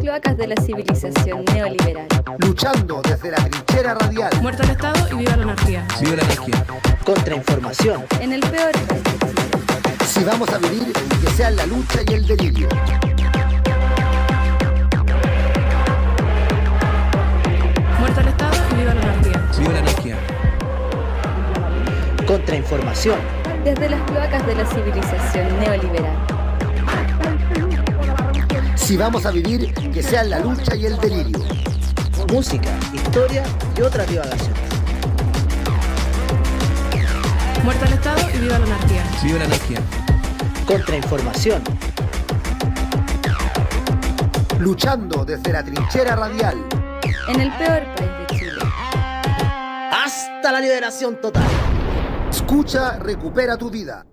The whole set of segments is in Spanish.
cloacas de la civilización neoliberal. Luchando desde la trinchera radial. Muerto el Estado y viva la anarquía. Viva la anarquía. Contrainformación. En el peor país de Chile. Si vamos a vivir, que sean la lucha y el delirio. Muerto el Estado y viva la anarquía. Viva la anarquía. Contrainformación. Desde las cloacas de la civilización neoliberal. Si vamos a vivir, que sean la lucha y el delirio. Música, historia y otras divagaciones. Muerto el Estado y viva la anarquía. Viva la anarquía. Contrainformación. Luchando desde la trinchera radial. En el peor país de Chile. Hasta la liberación total. Escucha, recupera tu vida.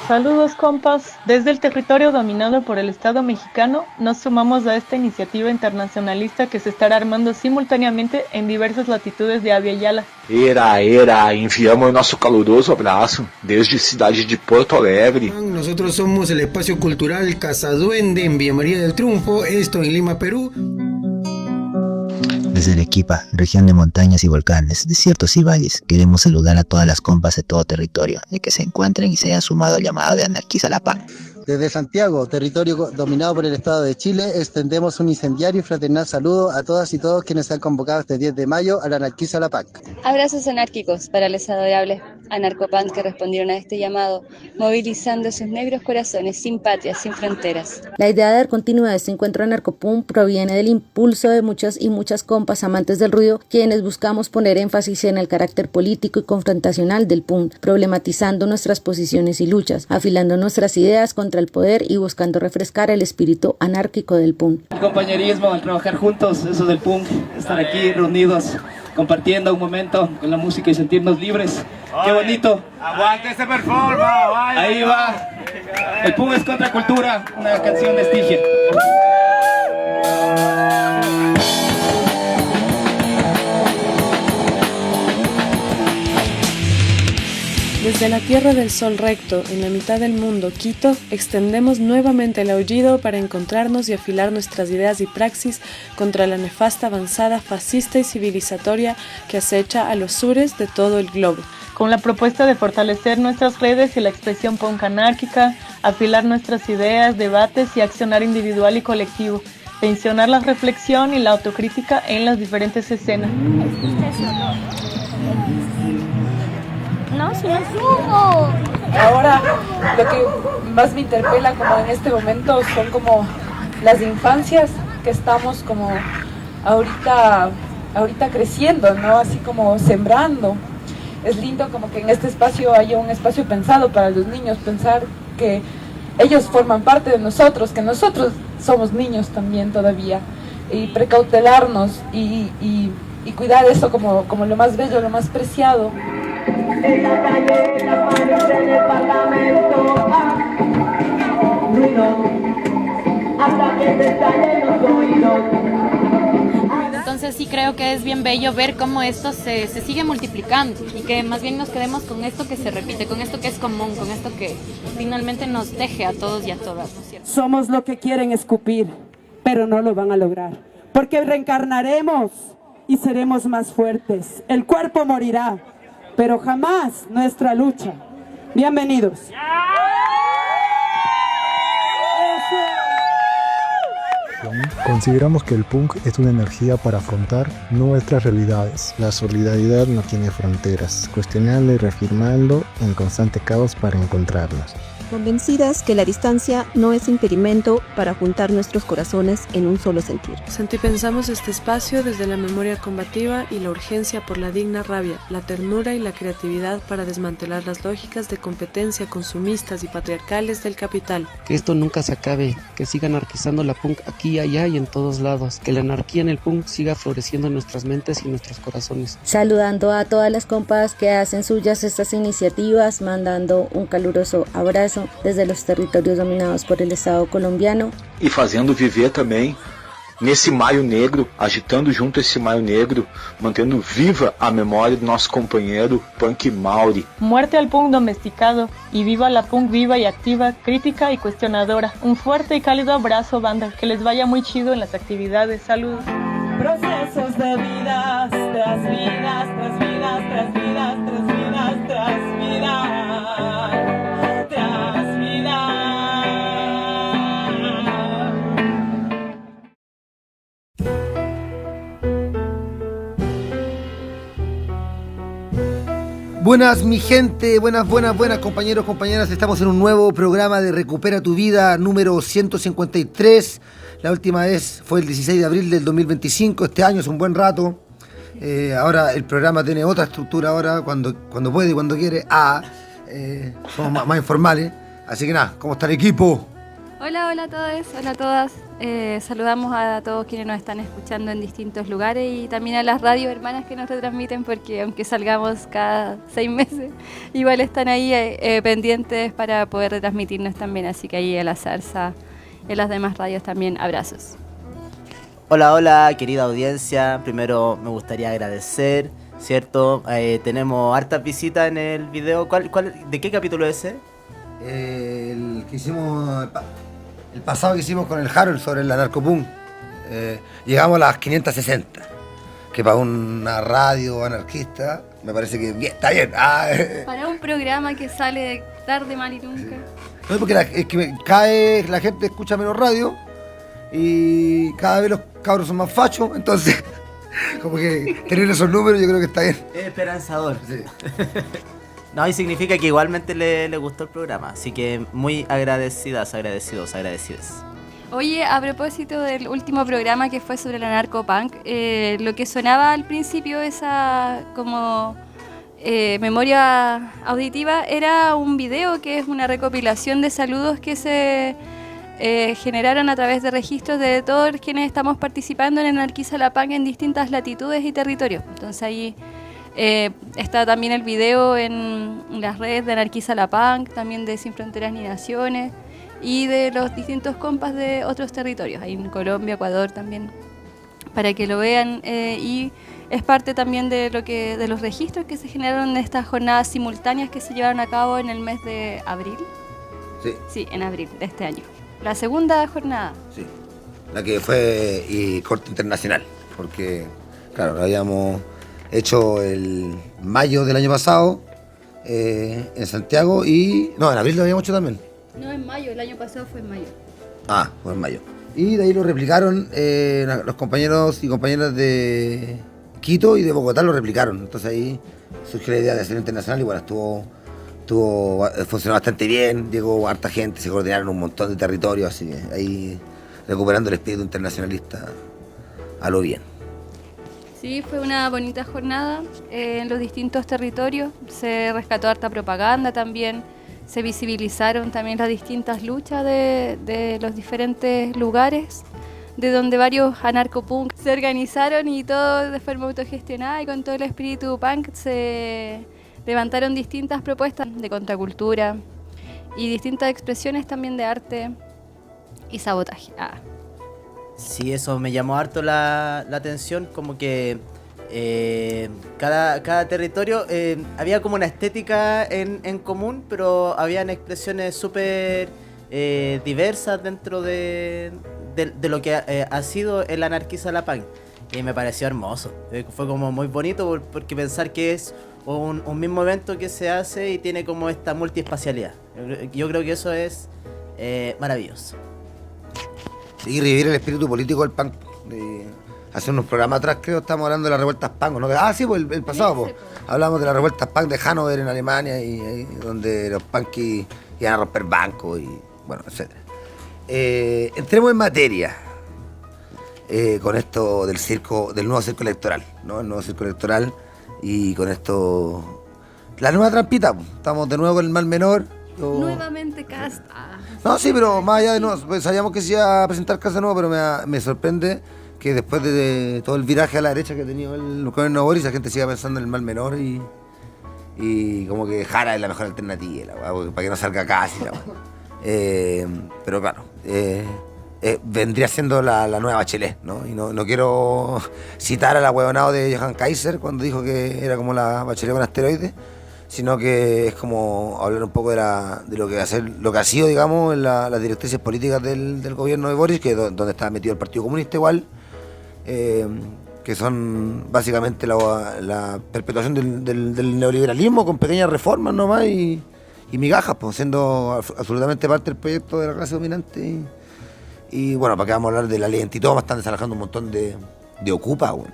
Saludos compas, desde el territorio dominado por el Estado mexicano nos sumamos a esta iniciativa internacionalista que se estará armando simultáneamente en diversas latitudes de Abya Yala. Enviamos nosso caloroso abraço desde Cidade de Porto Alegre. Nosotros somos el espacio cultural Casaduende en Villa María del Triunfo, esto en Lima, Perú. Desde Arequipa, región de montañas y volcanes, desiertos y valles, queremos saludar a todas las compas de todo territorio y que se encuentren y se hayan sumado al llamado de Anarquiza la Paz. Desde Santiago, territorio dominado por el Estado de Chile, extendemos un incendiario y fraternal saludo a todas y todos quienes se han convocado este 10 de mayo a la Anarquiza la PAC. Abrazos anárquicos para los adorables anarcopans que respondieron a este llamado, movilizando sus negros corazones sin patria, sin fronteras. La idea de dar continuidad a este encuentro anarcopunk proviene del impulso de muchos y muchas compas amantes del ruido, quienes buscamos poner énfasis en el carácter político y confrontacional del punk, problematizando nuestras posiciones y luchas, afilando nuestras ideas contra el poder y buscando refrescar el espíritu anárquico del punk. El compañerismo, el trabajar juntos, eso del punk, estar aquí reunidos, compartiendo un momento con la música y sentirnos libres. ¡Qué bonito! ¡Aguante ese performance! Ahí va. El punk es contracultura, una canción de Estigia. Desde la Tierra del Sol recto, en la mitad del mundo, Quito, extendemos nuevamente el aullido para encontrarnos y afilar nuestras ideas y praxis contra la nefasta avanzada fascista y civilizatoria que acecha a los sures de todo el globo. Con la propuesta de fortalecer nuestras redes y la expresión punk anárquica, afilar nuestras ideas, debates y accionar individual y colectivo, tensionar la reflexión y la autocrítica en las diferentes escenas. No, si no subo. Ahora lo que más me interpela como en este momento son como las infancias que estamos como ahorita creciendo, ¿no? Así como sembrando. Es lindo como que en este espacio haya un espacio pensado para los niños, pensar que ellos forman parte de nosotros, que nosotros somos niños también todavía, y precautelarnos y cuidar eso como lo más bello, lo más preciado. En la calle, en la pared del departamento, ruido, hasta que te estallen los oídos. Entonces sí creo que es bien bello ver cómo esto se sigue multiplicando y que más bien nos quedemos con esto que se repite, con esto que es común, con esto que finalmente nos teje a todos y a todas, ¿no es cierto? Somos lo que quieren escupir, pero no lo van a lograr, porque reencarnaremos y seremos más fuertes. El cuerpo morirá, pero jamás nuestra lucha. Bienvenidos. Consideramos que el punk es una energía para afrontar nuestras realidades. La solidaridad no tiene fronteras, cuestionando y reafirmando en constante caos para encontrarnos. Convencidas que la distancia no es impedimento para juntar nuestros corazones en un solo sentir. Sentipensamos este espacio desde la memoria combativa y la urgencia por la digna rabia, la ternura y la creatividad para desmantelar las lógicas de competencia consumistas y patriarcales del capital. Que esto nunca se acabe, que siga anarquizando la punk aquí, allá y en todos lados, que la anarquía en el punk siga floreciendo en nuestras mentes y nuestros corazones. Saludando a todas las compas que hacen suyas estas iniciativas, mandando un caluroso abrazo desde los territorios dominados por el Estado colombiano. E fazendo viver também nesse Maio Negro, agitando junto esse Maio Negro, mantendo viva a memória do nosso companheiro Punk Mauri. Muerte al punk domesticado y viva la punk viva y activa, crítica y cuestionadora. Un fuerte y cálido abrazo, banda, que les vaya muy chido en las actividades. Saludos. Procesos de vidas tras vidas, tras vidas, tras vidas, tras vidas, tras vidas, tras vidas. Buenas mi gente, buenas compañeros, compañeras. Estamos en un nuevo programa de Recupera tu Vida número 153. La última vez fue el 16 de abril del 2025. Este año es un buen rato. Ahora el programa tiene otra estructura ahora, cuando puede y cuando quiere. Somos más informales. Así que nada, ¿cómo está el equipo? Hola a todos, hola a todas. Saludamos a todos quienes nos están escuchando en distintos lugares y también a las radios hermanas que nos retransmiten, porque aunque salgamos cada 6 meses, igual están ahí pendientes para poder retransmitirnos también. Así que ahí a la salsa, en las demás radios también, abrazos. Hola, querida audiencia. Primero me gustaría agradecer, ¿cierto? Tenemos hartas visitas en el video. ¿De qué capítulo es ese? El que hicimos... El pasado que hicimos con el Harold sobre el anarcopunk, llegamos a las 560, que para una radio anarquista me parece que bien, está bien. Para un programa que sale tarde, mal y nunca. Sí. No, porque es que cada vez la gente escucha menos radio y cada vez los cabros son más fachos, entonces como que tener esos números yo creo que está bien. Es esperanzador. Sí. No, y significa que igualmente le gustó el programa, así que muy agradecidos. Oye, a propósito del último programa que fue sobre el anarcopunk, lo que sonaba al principio, esa como memoria auditiva, era un video que es una recopilación de saludos que se generaron a través de registros de todos quienes estamos participando en Anarquiza la Punk en distintas latitudes y territorios. Entonces ahí... está también el video en las redes de Anarquiza la Punk, también de Sin Fronteras ni Naciones y de los distintos compas de otros territorios, ahí en Colombia, Ecuador también, para que lo vean, y es parte también de los registros que se generaron en estas jornadas simultáneas que se llevaron a cabo en el mes de abril. Sí, en abril de este año. La segunda jornada. Sí, la que fue corte internacional, porque claro, lo habíamos hecho el mayo del año pasado en Santiago y... No, en abril lo habíamos hecho también. No, en mayo, el año pasado fue en mayo. Fue en mayo. Y de ahí lo replicaron los compañeros y compañeras de Quito y de Bogotá lo replicaron. Entonces ahí surgió la idea de hacer internacional y bueno, funcionó bastante bien, llegó harta gente, se coordinaron un montón de territorios, así que ahí recuperando el espíritu internacionalista a lo bien. Sí, fue una bonita jornada en los distintos territorios, se rescató harta propaganda también, se visibilizaron también las distintas luchas de los diferentes lugares, de donde varios anarcopunk se organizaron y todo de forma autogestionada y con todo el espíritu punk se levantaron distintas propuestas de contracultura y distintas expresiones también de arte y sabotaje. Sí, eso me llamó harto la atención, como que cada territorio había como una estética en común, pero habían expresiones súper diversas dentro de lo que ha sido el Anarquiza la Punk. Y me pareció hermoso, fue como muy bonito porque pensar que es un mismo evento que se hace y tiene como esta multiespacialidad. Yo creo que eso es maravilloso. Sí, revivir el espíritu político del punk. Hace unos programas atrás, creo, estábamos hablando de las revueltas punk, ¿no? Sí, pues el pasado, pues. Hablamos de las revueltas punk de Hannover en Alemania, y donde los punkies iban a romper bancos y, bueno, etc. Entremos en materia con esto del nuevo circo electoral, ¿no? El nuevo circo electoral y con esto... La nueva trampita, pues. Estamos de nuevo con el mal menor. Nuevamente Cast. No, sí, pero más allá de pues sabíamos que se iba a presentar Cast de nuevo, pero me sorprende que después de todo el viraje a la derecha que ha tenido el gobierno Boris, la gente siga pensando en el mal menor y como que Jara es la mejor alternativa, para que no salga Cast. Pero claro, vendría siendo la nueva Bachelet, ¿no? Y no quiero citar al ahueonado de Johan Kaiser cuando dijo que era como la Bachelet con asteroides, sino que es como hablar un poco de lo que ha sido, digamos, en las directrices políticas del gobierno de Boric, que donde está metido el Partido Comunista igual, que son básicamente la perpetuación del neoliberalismo con pequeñas reformas nomás y migajas, pues, siendo absolutamente parte del proyecto de la clase dominante. Y bueno, para qué vamos a hablar de la ley antitoma, están desalojando un montón de ocupas, bueno,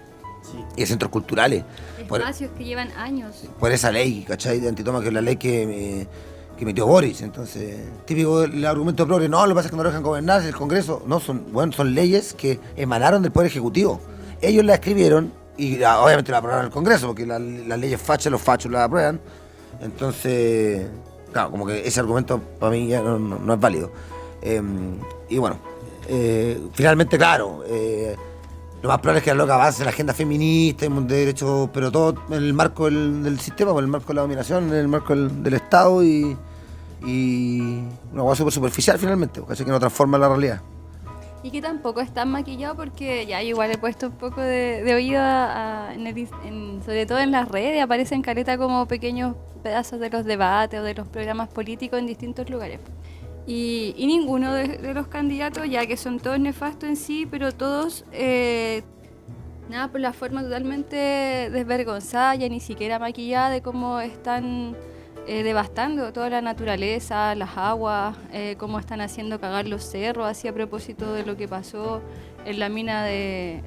y de centros culturales. Espacios que llevan años. Por esa ley, ¿cachai? De antitoma, que es la ley que metió Boric. Entonces, típico el argumento progre, no, lo que pasa es que no lo dejan gobernar, es el Congreso. No, son leyes que emanaron del Poder Ejecutivo. Ellos la escribieron y obviamente la aprobaron en el Congreso, porque las leyes fachas, los fachos la aprueban. Entonces, claro, como que ese argumento para mí ya no es válido. Y bueno, finalmente, claro, lo más probable es que la loca avance en la agenda feminista, de derechos, pero todo en el marco del sistema, en el marco de la dominación, en el marco del Estado y una cosa súper superficial finalmente, casi que no transforma la realidad. Y que tampoco es tan maquillado porque ya igual he puesto un poco de oído sobre todo en las redes, aparecen caleta como pequeños pedazos de los debates o de los programas políticos en distintos lugares. Y ninguno de los candidatos, ya que son todos nefastos en sí, pero todos, por la forma totalmente desvergonzada, ya ni siquiera maquillada de cómo están devastando toda la naturaleza, las aguas, cómo están haciendo cagar los cerros, así a propósito de lo que pasó en la mina de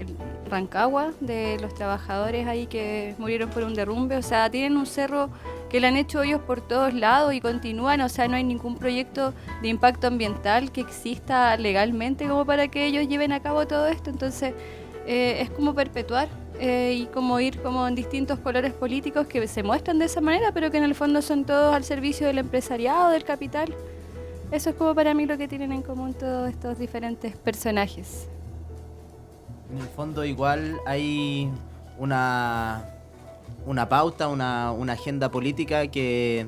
Rancagua, de los trabajadores ahí que murieron por un derrumbe. O sea, tienen un cerro que le han hecho hoyos por todos lados y continúan, o sea, no hay ningún proyecto de impacto ambiental que exista legalmente como para que ellos lleven a cabo todo esto. Entonces, es como perpetuar y como ir como en distintos colores políticos que se muestran de esa manera, pero que en el fondo son todos al servicio del empresariado, del capital. Eso es como para mí lo que tienen en común todos estos diferentes personajes. En el fondo igual hay una pauta, una agenda política que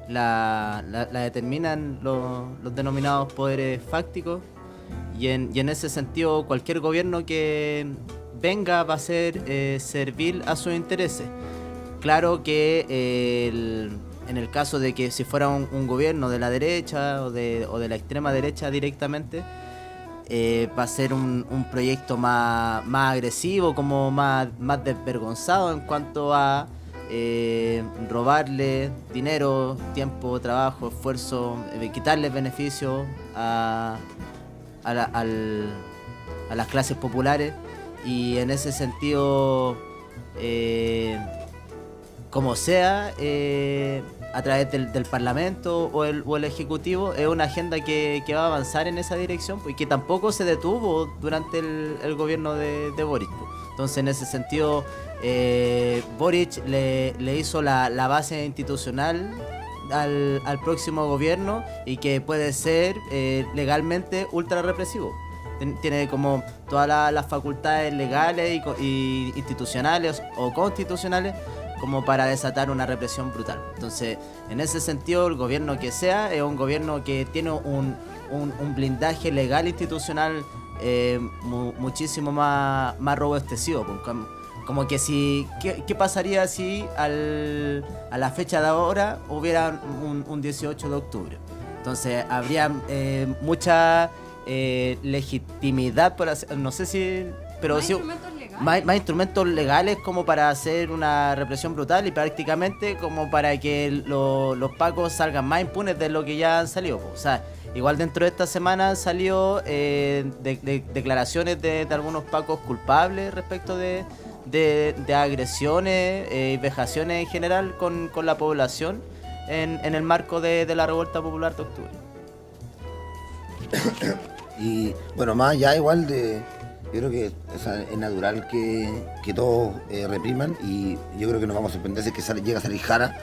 la determinan los denominados poderes fácticos y en ese sentido cualquier gobierno que venga va a ser servil a sus intereses. Claro que en el caso de que si fuera un gobierno de la derecha o de la extrema derecha directamente, va a ser un proyecto más agresivo, como más desvergonzado en cuanto a robarle dinero, tiempo, trabajo, esfuerzo, quitarles beneficios a las clases populares. Y en ese sentido, como sea, a través del Parlamento o el Ejecutivo, es una agenda que va a avanzar en esa dirección y que tampoco se detuvo durante el gobierno de Boric. Entonces, en ese sentido, Boric le hizo la base institucional al próximo gobierno y que puede ser legalmente ultra represivo. Tiene como todas las facultades legales y institucionales o constitucionales como para desatar una represión brutal. Entonces, en ese sentido, el gobierno que sea es un gobierno que tiene un blindaje legal institucional muchísimo más robustecido. Como que si, ¿qué pasaría si a la fecha de ahora hubiera un 18 de octubre? Entonces, habría mucha legitimidad, no sé si... pero sí, más instrumentos legales como para hacer una represión brutal y prácticamente como para que los pacos salgan más impunes de lo que ya han salido. O sea, igual dentro de esta semana han salido declaraciones de algunos pacos culpables respecto de agresiones y vejaciones en general con la población en el marco de la revuelta popular de octubre. Y bueno, más allá igual yo creo que es natural que todos repriman y yo creo que nos vamos a sorprender si es que llega a salir Jara.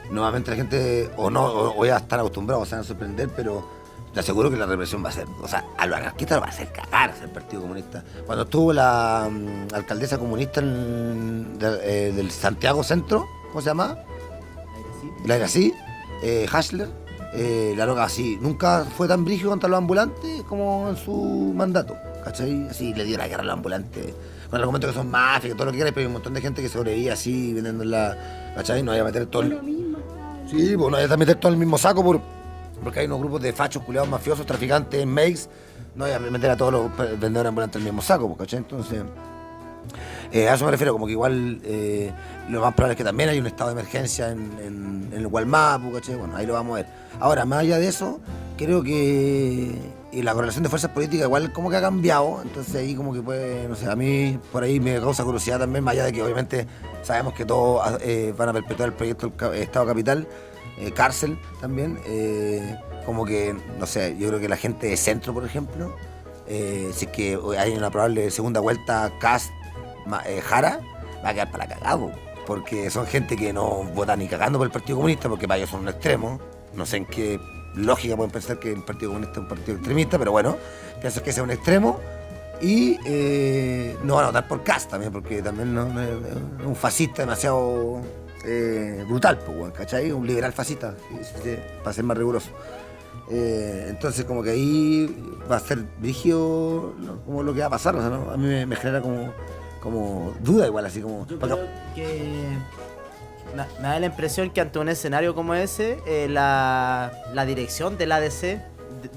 Nuevamente la gente o ya están acostumbrados, se van a sorprender, pero te aseguro que la represión va a ser, o sea, a los anarquistas lo va a hacer cagar el Partido Comunista. Cuando estuvo la alcaldesa comunista del Santiago Centro, ¿cómo se llama? La Irací, Hasler, la loca así, nunca fue tan brígido contra los ambulantes como en su mandato, ¿cachai? Así le dio la guerra a los ambulantes, con el argumento que son mafias, que todo lo que quieras, pero hay un montón de gente que sobrevivía así, vendiendo la, ¿cachai? No vaya a meter todo el... Sí, pues no vaya a meter todo en el mismo saco porque hay unos grupos de fachos, culiados, mafiosos, traficantes, makes, no vaya a meter a todos los vendedores ambulantes en el mismo saco, ¿cachai? Entonces... a eso me refiero, como que igual lo más probable es que también hay un estado de emergencia en el Gualmapu, ¿cachai? Bueno, ahí lo vamos a ver. Ahora, más allá de eso, creo que la correlación de fuerzas políticas igual como que ha cambiado, entonces ahí como que puede, no sé, a mí por ahí me causa curiosidad también, más allá de que obviamente sabemos que todos van a perpetuar el proyecto del Estado Capital, cárcel también, como que, no sé, yo creo que la gente de centro, por ejemplo, si es que hay una probable segunda vuelta Kast, Jara, va a quedar para cagado, porque son gente que no vota ni cagando por el Partido Comunista, porque para ellos son un extremo. No sé en qué lógica pueden pensar que el Partido Comunista es un partido extremista, pero bueno, pienso que sea un extremo y no van a votar por Kast también, porque también no es un fascista demasiado brutal, pues, ¿cachai? Un liberal fascista, para ser más riguroso. Entonces como que ahí va a ser brígido, ¿no? Como lo que va a pasar, o sea, ¿no? A mí me genera como duda igual, así como... Yo creo que me da la impresión que ante un escenario como ese, la dirección del ADC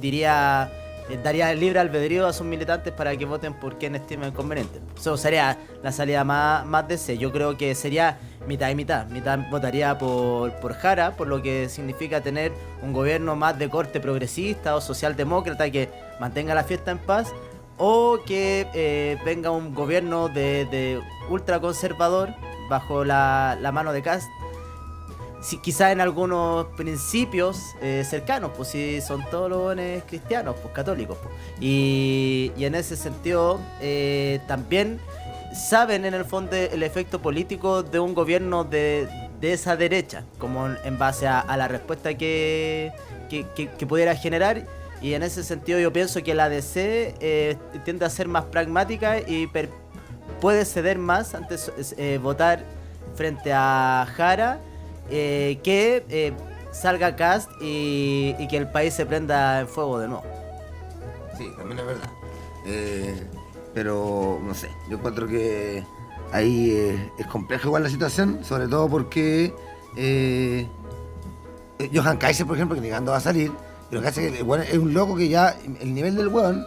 daría libre albedrío a sus militantes para que voten por quien estimen conveniente. Eso sería la salida más DC. Yo creo que sería mitad y mitad. Mitad votaría por Jara, por lo que significa tener un gobierno más de corte progresista o socialdemócrata que mantenga la fiesta en paz, o que venga un gobierno de ultraconservador bajo la mano de Kast, quizá en algunos principios cercanos, pues si son todos los jóvenes cristianos, pues católicos, pues. Y en ese sentido también saben en el fondo el efecto político de un gobierno de esa derecha, como en base a la respuesta que pudiera generar. Y en ese sentido yo pienso que la DC tiende a ser más pragmática y puede ceder más antes votar frente a Jara, que salga Kast y que el país se prenda en fuego de nuevo. Sí, también es verdad. Pero no sé, yo encuentro que ahí es compleja igual la situación, sobre todo porque Johan Kaiser, por ejemplo, que llegando va a salir, pero que hace que el weón es un loco que ya el nivel del weón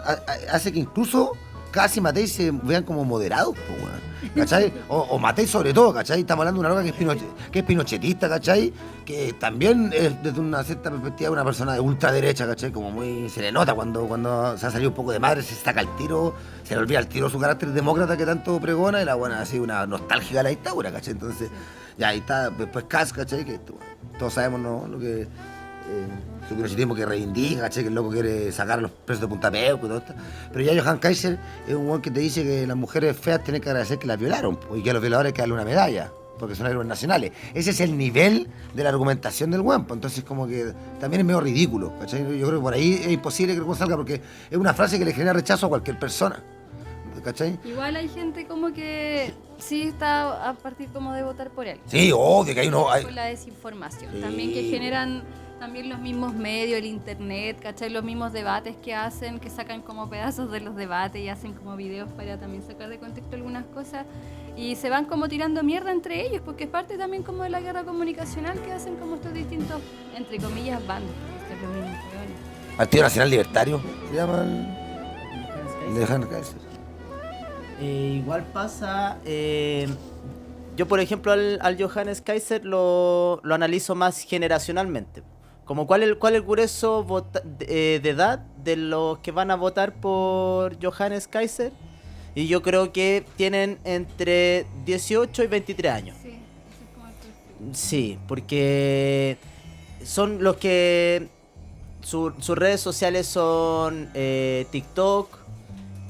hace que incluso casi Matei se vean como moderados, pues, weón, ¿cachai? O Matei sobre todo, ¿cachai? Estamos hablando de una loca que es pinochetista, ¿cachai? Que también es desde una cierta perspectiva una persona de ultraderecha, ¿cachai? Como muy... se le nota cuando se ha salido un poco de madre, se saca el tiro, se le olvida el tiro su carácter demócrata que tanto pregona, y la buena así una nostálgica de la dictadura, ¿cachai? Entonces, ya ahí está, después Kast, ¿cachai? Que todos sabemos, ¿no? Lo que... su pinochetismo que reivindica, ¿cachai? Que el loco quiere sacar a los presos de Punta Peuco y todo esto. Pero ya Johan Kaiser es un weón que te dice que las mujeres feas tienen que agradecer que las violaron, y que a los violadores hay que darle una medalla, porque son héroes nacionales. Ese es el nivel de la argumentación del weón, entonces como que también es medio ridículo, ¿cachai? Yo creo que por ahí es imposible que el weón salga, porque es una frase que le genera rechazo a cualquier persona, ¿cachai? Igual hay gente como que sí está a partir como de votar por él. Sí, obvio que hay uno... Con la desinformación, sí, también que generan... También los mismos medios, el internet, ¿cachai? Los mismos debates que hacen, que sacan como pedazos de los debates y hacen como videos para también sacar de contexto algunas cosas. Y se van como tirando mierda entre ellos, porque es parte también como de la guerra comunicacional que hacen como estos distintos, entre comillas, bandos. Partido Nacional Libertario, se llaman... de Johan Kaiser. Igual pasa... yo, por ejemplo, al Johannes Kaiser lo analizo más generacionalmente. Como cuál es el grueso de edad de los que van a votar por Johannes Kaiser. Y yo creo que tienen entre 18 y 23 años. Sí, eso es como el perfil. Sí, porque son los que... sus redes sociales son TikTok,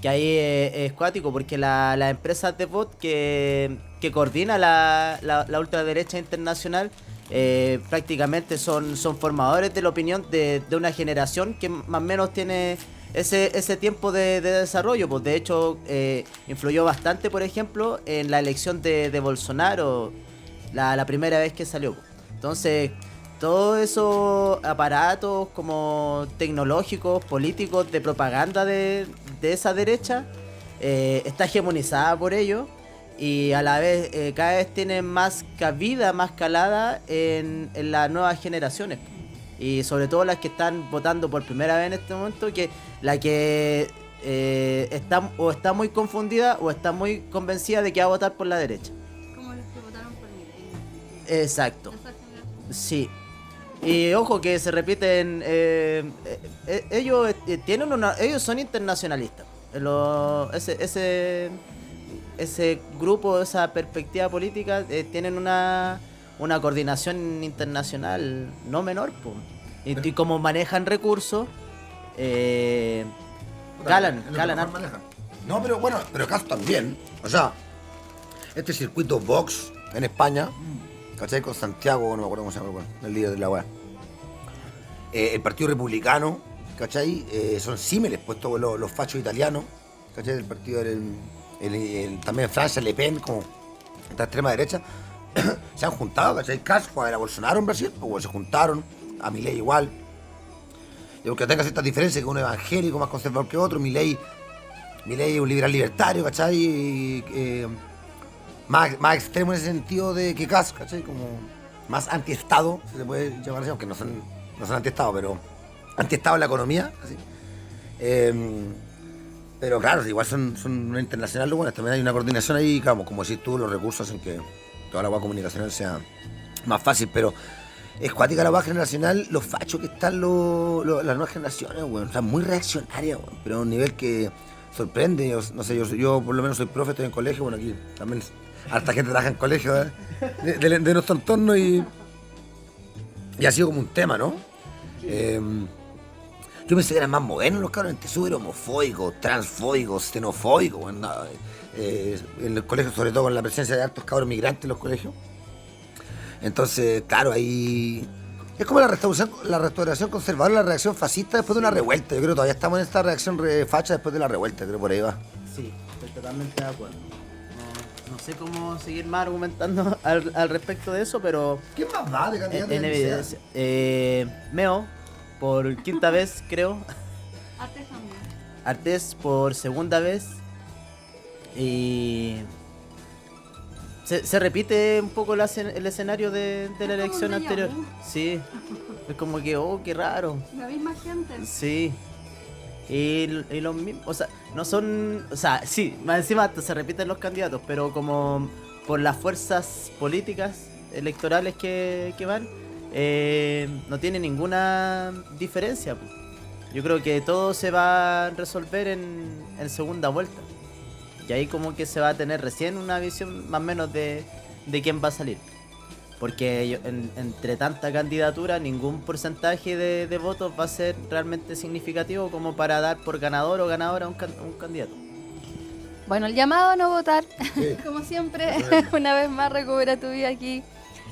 que ahí es cuático, porque las empresas de bot que coordina la ultraderecha internacional prácticamente son formadores de la opinión de una generación que más o menos tiene ese tiempo de desarrollo. Pues de hecho influyó bastante, por ejemplo, en la elección de Bolsonaro la primera vez que salió. Entonces todos esos aparatos como tecnológicos, políticos, de propaganda de esa derecha, está hegemonizada por ello y a la vez cada vez tiene más cabida, más calada en las nuevas generaciones. Y sobre todo las que están votando por primera vez en este momento, que la que está muy confundida o está muy convencida de que va a votar por la derecha. Como los que votaron por Milei. Exacto. Sí. Y ojo que se repiten, ellos ellos son internacionalistas. Ese grupo, esa perspectiva política, tienen una coordinación internacional no menor, po. Y como manejan recursos, calan harto. No, pero bueno, pero acá también, o sea, este circuito Vox en España, ¿cachai? Con Santiago, no me acuerdo cómo se llama, el líder de la weá. El Partido Republicano, ¿cachai? Son símiles, pues todos los fachos italianos, ¿cachai? El partido también en Francia, Le Pen, como esta extrema derecha, se han juntado, ¿cachai? Kass fue a ver a Bolsonaro en Brasil, pues se juntaron, a Milei igual. Y aunque tenga ciertas diferencias, que uno es evangélico más conservador que otro, Milei es un liberal libertario, ¿cachai? Más extremo en ese sentido de que Kass, ¿cachai? Como más anti-estado, si se puede llamar así, aunque no son anti-estado, pero anti-estado en la economía, así. Pero claro, igual son una internacional, bueno, también hay una coordinación ahí, como decís tú, los recursos hacen que toda la agua comunicacional sea más fácil, pero es cuática la agua generacional, los fachos que están las nuevas generaciones, bueno, o sea, muy reaccionarias, bueno, pero a un nivel que sorprende. No sé, yo por lo menos soy profe, estoy en colegio, bueno, aquí también harta gente trabaja en colegio de nuestro entorno y ha sido como un tema, ¿no? Yo pensé que eran más modernos los cabros, súper homofóbicos, transfóbicos, xenofóbicos, bueno, en el colegio, sobre todo con la presencia de hartos cabros migrantes en los colegios. Entonces, claro, ahí es como la restauración conservadora, la reacción fascista después de una revuelta. Yo creo que todavía estamos en esta reacción facha después de la revuelta, creo por ahí va. Sí, estoy totalmente de acuerdo. No sé cómo seguir más argumentando al respecto de eso, pero... ¿Quién más va de candidato en evidencia? Meo, por quinta vez, creo. Artés también. Artés por segunda vez. Y... Se repite un poco el escenario de la elección anterior. Sí. Es como que, oh, qué raro. La misma gente. Sí. Y los mismos, o sea, no son, o sea, sí, más encima hasta se repiten los candidatos, pero como por las fuerzas políticas electorales que van, no tiene ninguna diferencia, pues. Yo creo que todo se va a resolver en segunda vuelta. Y ahí como que se va a tener recién una visión más o menos de quién va a salir. Porque entre tanta candidatura, ningún porcentaje de votos va a ser realmente significativo como para dar por ganador o ganadora a un candidato. Bueno, el llamado a no votar, sí. Como siempre, una vez más recupera tu vida aquí,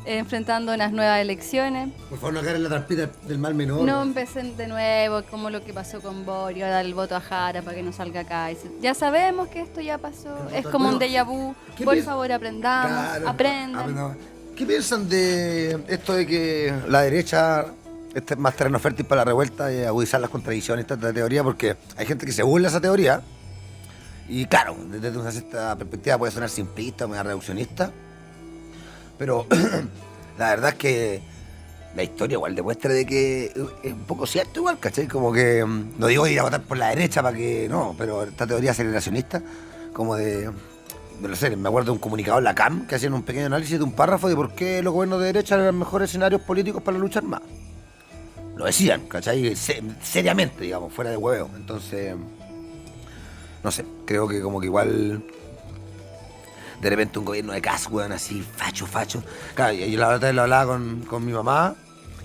enfrentando unas nuevas elecciones. Por favor, no caer en la trampita del mal menor. No empecen de nuevo, como lo que pasó con Borio, dar el voto a Jara para que no salga acá. Ya sabemos que esto ya pasó, es como un déjà vu. Por favor, aprendamos, claro, aprendan. ¿Qué piensan de esto de que la derecha es más terreno fértil para la revuelta y agudizar las contradicciones de esta teoría? Porque hay gente que se burla de esa teoría y claro, desde una cierta perspectiva puede sonar simplista, muy reduccionista, pero la verdad es que la historia igual demuestra de que es un poco cierto igual, ¿cachai? Como que, no digo ir a votar por la derecha para que, no, pero esta teoría aceleracionista, como de no sé, me acuerdo de un comunicado en la CAM que hacían un pequeño análisis de un párrafo de por qué los gobiernos de derecha eran los mejores escenarios políticos para la lucha armada. Lo decían, ¿cachai? Seriamente, digamos, fuera de huevo. Entonces, no sé, creo que como que igual de repente un gobierno de Kass, weón, así, facho. Claro, yo la verdad lo hablaba con mi mamá,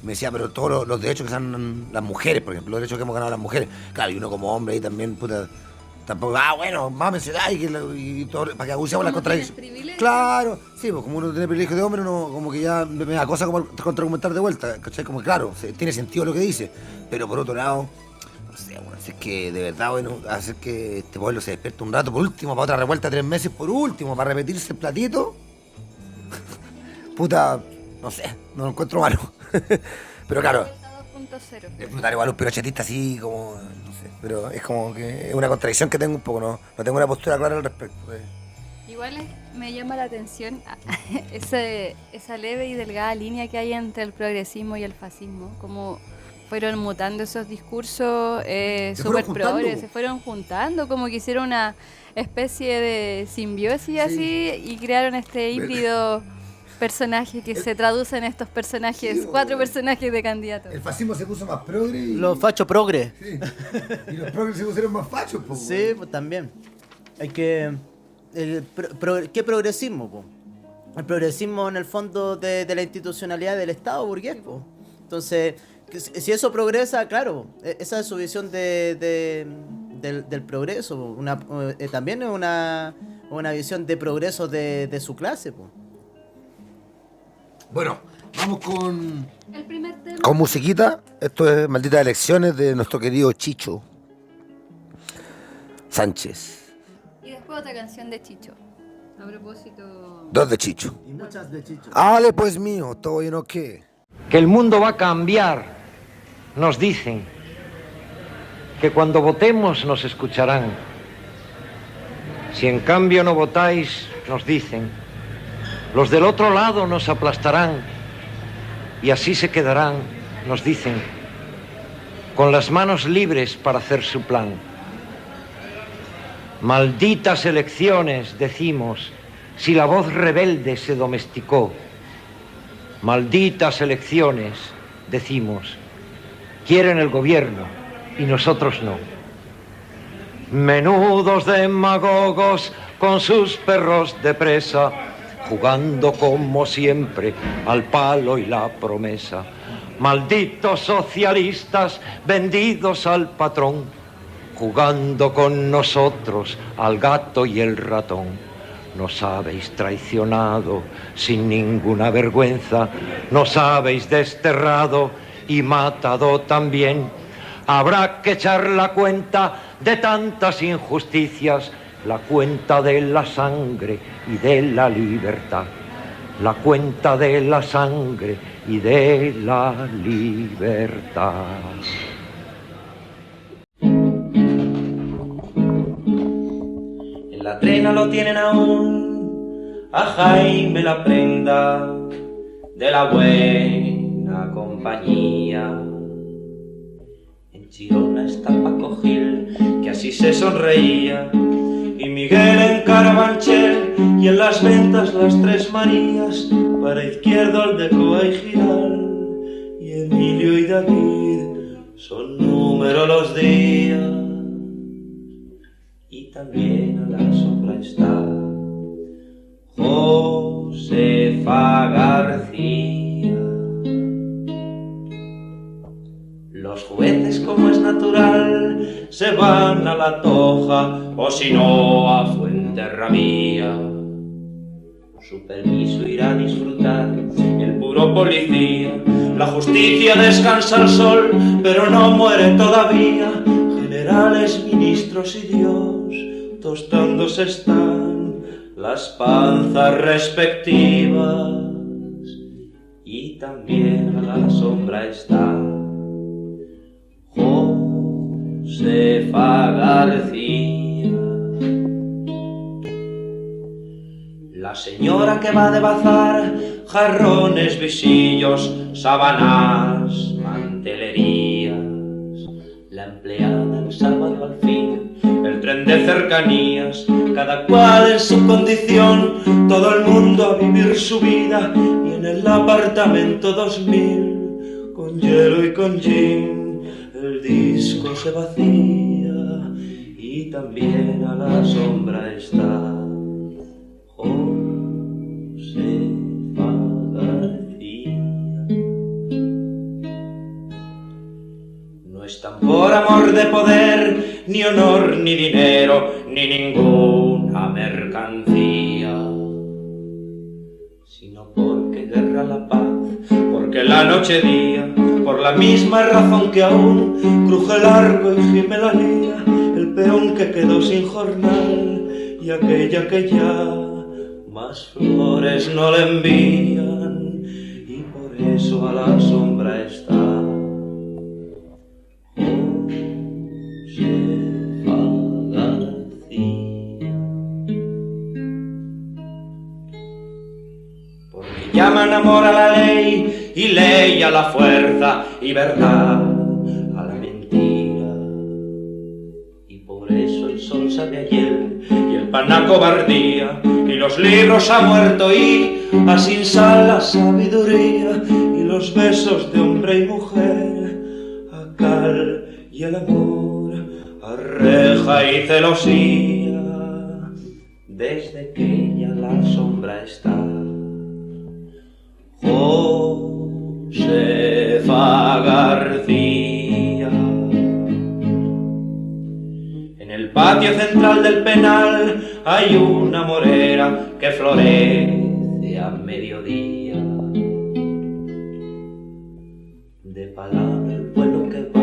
me decía, pero todos los derechos que sean las mujeres, por ejemplo, los derechos que hemos ganado las mujeres. Claro, y uno como hombre ahí también, puta... Tampoco, bueno, mámense, y todo, para que agudicemos las contradicciones. Claro, sí, pues como uno tiene privilegio de hombre, uno como que ya me da cosa como contraargumentar de vuelta, ¿cachai? Como que claro, tiene sentido lo que dice, pero por otro lado, no sé, bueno, si es que de verdad, bueno, hacer que este pueblo se despierte un rato, por último, para otra revuelta 3 meses, por último, para repetirse el platito, puta, no sé, no lo encuentro malo. Pero claro, 2.0. disfrutar igual un pinochetista así como, no sé, pero es como que es una contradicción que tengo un poco, no tengo una postura clara al respecto. Igual me llama la atención esa leve y delgada línea que hay entre el progresismo y el fascismo, como fueron mutando esos discursos súper progres, se fueron juntando, como que hicieron una especie de simbiosis así y crearon este híbrido personaje que se traduce en estos personajes, 4 personajes de candidatos. El fascismo se puso más progre y... Los fachos progre. Sí. Y los progres se pusieron más fachos, po. Sí, pues también. Hay que... ¿Qué progresismo, po? El progresismo en el fondo de la institucionalidad del Estado burgués, po. Entonces, si eso progresa, claro, esa es su visión del progreso. También es una visión de progreso de su clase, po. Bueno, vamos con... El primer tema. Con musiquita. Esto es Malditas Elecciones de nuestro querido Chicho Sánchez. Y después otra canción de Chicho. A propósito... 2 de Chicho. Y muchas de Chicho. Ale, pues mío, todo bien o qué. Que el mundo va a cambiar, nos dicen. Que cuando votemos nos escucharán. Si en cambio no votáis, nos dicen. Los del otro lado nos aplastarán y así se quedarán, nos dicen, con las manos libres para hacer su plan. Malditas elecciones, decimos, si la voz rebelde se domesticó. Malditas elecciones, decimos, quieren el gobierno y nosotros no. Menudos demagogos con sus perros de presa, jugando como siempre al palo y la promesa. Malditos socialistas vendidos al patrón, jugando con nosotros al gato y el ratón. Nos habéis traicionado sin ninguna vergüenza, nos habéis desterrado y matado también. Habrá que echar la cuenta de tantas injusticias, la cuenta de la sangre y de la libertad, la cuenta de la sangre y de la libertad. En la trena lo tienen aún a Jaime la prenda de la buena compañía. En Chirona está Paco Gil, que así se sonreía, y Miguel en Carabanchel, y en las ventas las Tres Marías, para Izquierdo Aldecoa y Giral, y Emilio y David son número los días. Y también a la sombra está Josefa García. Los jueces, como es natural, se van a La Toja, o si no a Fuenterrabía. Su permiso irá a disfrutar el puro policía. La justicia descansa al sol, pero no muere todavía. Generales, ministros y Dios, tostándose están las panzas respectivas. Y también a la sombra está Josefa García. La señora que va de bazar, jarrones, visillos, sábanas, mantelerías. La empleada el sábado al fin, el tren de cercanías, cada cual en su condición, todo el mundo a vivir su vida, y en el apartamento 2000, con hielo y con gin, el disco se vacía, y también a la sombra está Josefa García. No están por amor de poder, ni honor, ni dinero, ni ninguna mercancía, sino porque guerra la paz, porque la noche día, por la misma razón que aún cruje largo y gime la lía, el peón que quedó sin jornal, y aquella que ya más flores no le envían, y por eso a la sombra está. Llaman amor a la ley y ley a la fuerza y verdad a la mentira. Y por eso el sol sabe a hiel y el pan a cobardía y los libros a muerto y a sin sal la sabiduría y los besos de hombre y mujer a cal y el amor a reja y celosía. Desde que ya la sombra está. Josefa García. En el patio central del penal hay una morera que florece a mediodía. De palabra el pueblo que va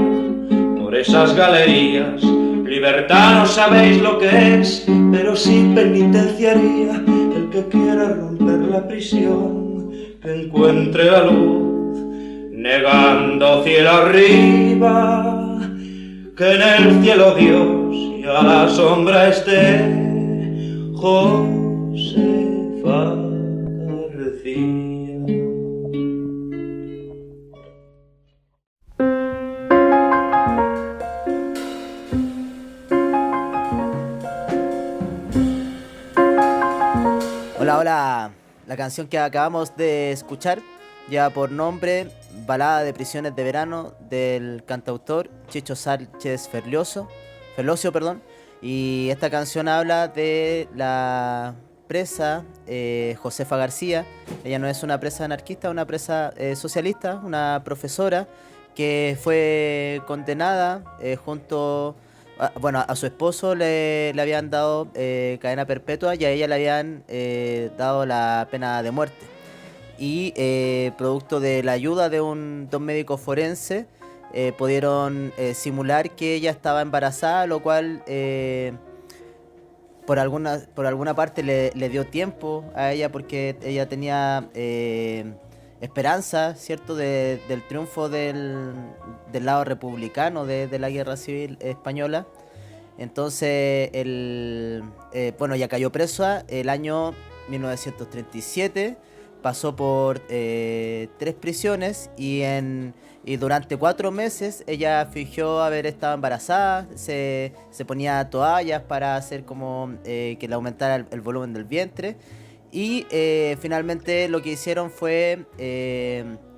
por esas galerías. Libertad no sabéis lo que es, pero sí penitenciaría. El que quiera romper la prisión, que encuentre la luz, negando cielo arriba, que en el cielo Dios y a la sombra esté. Josefa García. Hola, hola. La canción que acabamos de escuchar lleva por nombre Balada de Prisiones de Verano del cantautor Chicho Sánchez Ferlosio, y esta canción habla de la presa Josefa García. Ella no es una presa anarquista, una presa socialista, una profesora que fue condenada junto a su esposo le habían dado cadena perpetua y a ella le habían dado la pena de muerte. Y producto de la ayuda de un médico forense, pudieron simular que ella estaba embarazada, lo cual por alguna parte le dio tiempo a ella, porque ella tenía esperanza, ¿cierto?, del triunfo del lado republicano de la guerra civil española. Entonces, ella cayó presa el año 1937, pasó por 3 prisiones y durante 4 meses ella fingió haber estado embarazada, se ponía toallas para hacer como que le aumentara el volumen del vientre. Y finalmente lo que hicieron fue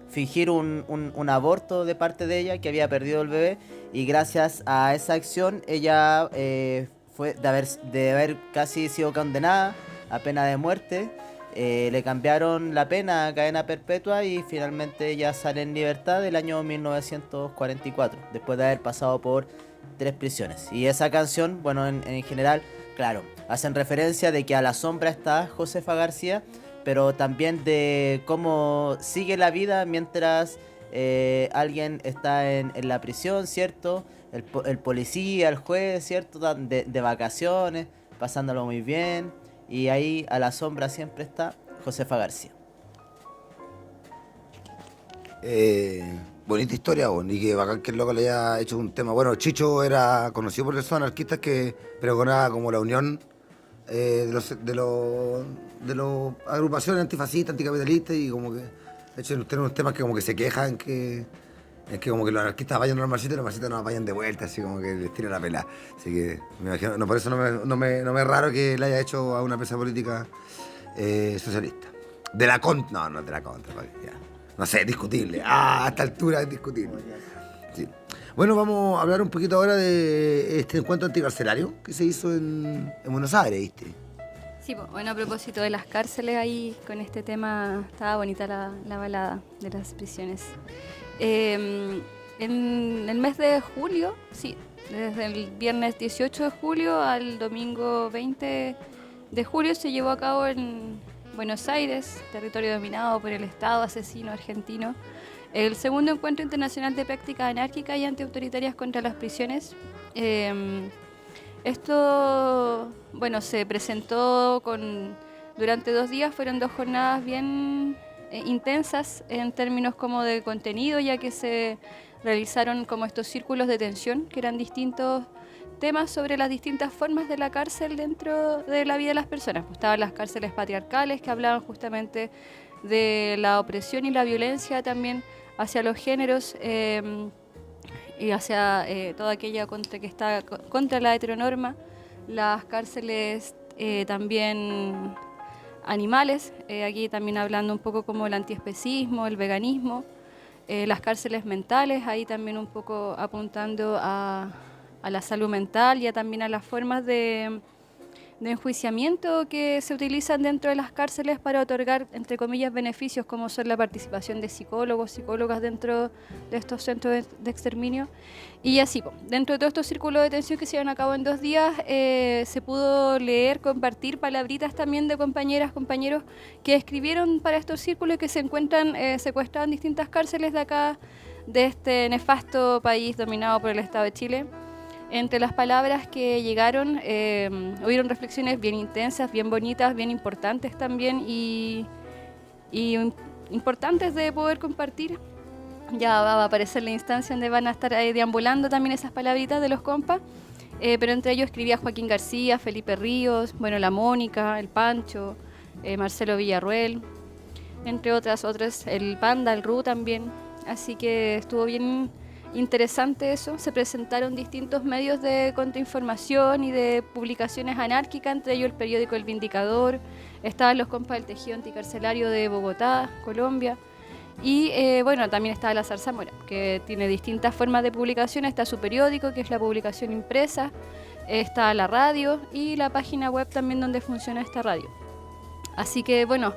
fingir un aborto de parte de ella, que había perdido el bebé, y gracias a esa acción ella fue de haber casi sido condenada a pena de muerte. Le cambiaron la pena a cadena perpetua y finalmente ella sale en libertad el año 1944, después de haber pasado por 3 prisiones. Y esa canción, bueno, en general, claro, hacen referencia de que a la sombra está Josefa García, pero también de cómo sigue la vida mientras alguien está en la prisión, ¿cierto? El policía, el juez, ¿cierto? De vacaciones, pasándolo muy bien. Y ahí a la sombra siempre está Josefa García. Bonita historia, y que bacán que el loco le haya hecho un tema. Bueno, Chicho era conocido por esos anarquistas que pregonaba como la unión de los agrupaciones antifascistas, anticapitalistas, y como que de hecho tienen unos temas que como que se quejan que como que los anarquistas vayan a los marxistas y los marxistas no vayan de vuelta, así como que les tiran la pela. Así que me imagino, por eso no me es raro que le haya hecho a una presa política socialista. De la contra, no de la contra, ya. No sé, discutible. A esta altura es discutible. Sí. Bueno, vamos a hablar un poquito ahora de este encuentro anticarcelario que se hizo en Buenos Aires, ¿viste? Sí, bueno, a propósito de las cárceles, ahí con este tema estaba bonita la balada de las prisiones. En el mes de julio, sí, desde el viernes 18 de julio al domingo 20 de julio se llevó a cabo en Buenos Aires, territorio dominado por el Estado asesino argentino, el segundo encuentro internacional de prácticas anárquicas y antiautoritarias contra las prisiones. Esto, bueno, se presentó durante 2 días, fueron 2 jornadas bien intensas en términos como de contenido, ya que se realizaron como estos círculos de tensión, que eran distintos temas sobre las distintas formas de la cárcel dentro de la vida de las personas. Pues estaban las cárceles patriarcales, que hablaban justamente de la opresión y la violencia también hacia los géneros y hacia toda aquella que está contra la heteronorma. Las cárceles también animales, aquí también hablando un poco como el antiespecismo, el veganismo, las cárceles mentales, ahí también un poco apuntando a la salud mental y también a las formas de enjuiciamiento que se utilizan dentro de las cárceles para otorgar, entre comillas, beneficios, como son la participación de psicólogos, psicólogas dentro de estos centros de exterminio. Y así, dentro de todos estos círculos de tensión que se llevan a cabo en 2 días, se pudo leer, compartir palabritas también de compañeras, compañeros que escribieron para estos círculos y que se encuentran secuestrados en distintas cárceles de acá, de este nefasto país dominado por el Estado de Chile. Entre las palabras que llegaron, hubieron reflexiones bien intensas, bien bonitas, bien importantes también y importantes de poder compartir. Ya va a aparecer la instancia donde van a estar deambulando también esas palabritas de los compas, pero entre ellos escribía Joaquín García, Felipe Ríos, bueno, la Mónica, el Pancho, Marcelo Villarruel, entre otros, el Panda, el Ru también. Así que estuvo bien interesante eso. Se presentaron distintos medios de contrainformación y de publicaciones anárquicas, entre ellos el periódico El Vindicador, estaban los compas del Tejido Anticarcelario de Bogotá, Colombia, y bueno, también estaba la Zarzamora, que tiene distintas formas de publicación. Está su periódico, que es la publicación impresa, está la radio y la página web también donde funciona esta radio. Así que bueno,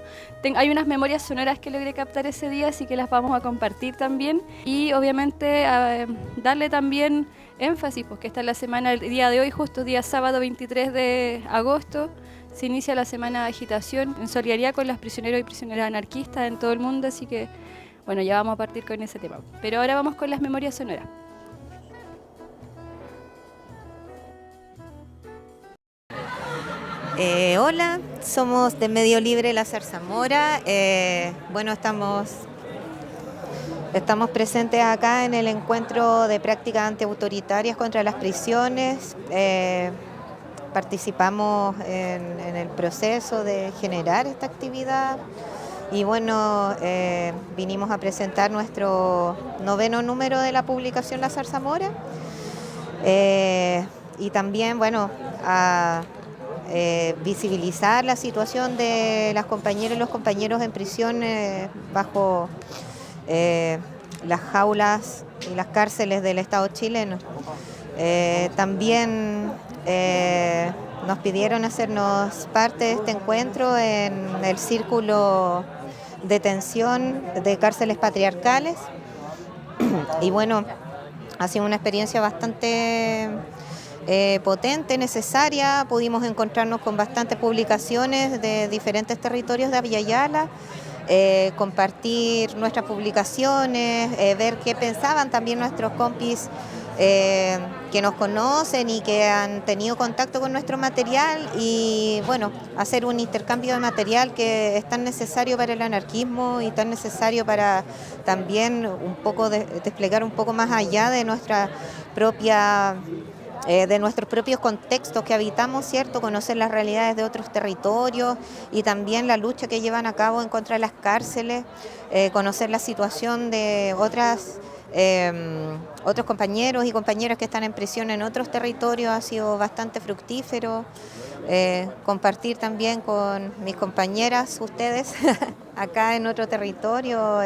hay unas memorias sonoras que logré captar ese día, así que las vamos a compartir también. Y obviamente darle también énfasis, porque esta es la semana, el día de hoy, justo día sábado 23 de agosto, se inicia la semana de agitación en solidaridad con los prisioneros y prisioneras anarquistas en todo el mundo, así que bueno, ya vamos a partir con ese tema. Pero ahora vamos con las memorias sonoras. Hola, somos de Medio Libre La Zarzamora. Bueno, estamos presentes acá en el encuentro de prácticas antiautoritarias contra las prisiones. Participamos en el proceso de generar esta actividad y bueno, vinimos a presentar nuestro 9º número de la publicación La Zarzamora y también, bueno, a visibilizar la situación de las compañeras y los compañeros en prisión bajo las jaulas y las cárceles del Estado chileno. También nos pidieron hacernos parte de este encuentro en el círculo de tensión de cárceles patriarcales y bueno, ha sido una experiencia bastante potente, necesaria. Pudimos encontrarnos con bastantes publicaciones de diferentes territorios de Abya Yala, compartir nuestras publicaciones, ver qué pensaban también nuestros compis que nos conocen y que han tenido contacto con nuestro material y bueno, hacer un intercambio de material que es tan necesario para el anarquismo y tan necesario para también un poco desplegar un poco más allá de nuestra propia de nuestros propios contextos que habitamos, ¿cierto? Conocer las realidades de otros territorios y también la lucha que llevan a cabo en contra de las cárceles, conocer la situación de otros compañeros y compañeras que están en prisión en otros territorios ha sido bastante fructífero. Compartir también con mis compañeras, ustedes, acá en otro territorio,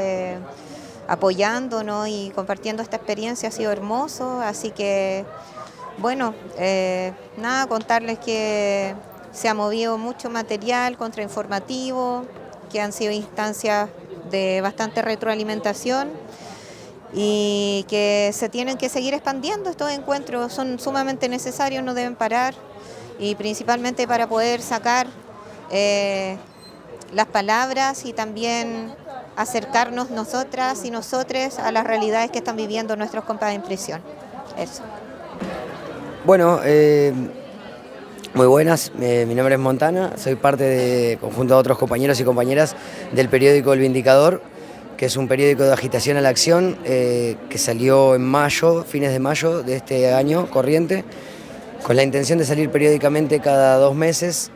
apoyándonos y compartiendo esta experiencia ha sido hermoso, así que bueno, nada, contarles que se ha movido mucho material contrainformativo, que han sido instancias de bastante retroalimentación y que se tienen que seguir expandiendo. Estos encuentros son sumamente necesarios, no deben parar y principalmente para poder sacar las palabras y también acercarnos nosotras y nosotres a las realidades que están viviendo nuestros compadres en prisión. Eso. Bueno, Muy buenas, mi nombre es Montana, soy parte de, conjunto a otros compañeros y compañeras, del periódico El Vindicador, que es un periódico de agitación a la acción que salió en mayo, fines de mayo de este año corriente, con la intención de salir periódicamente cada 2 meses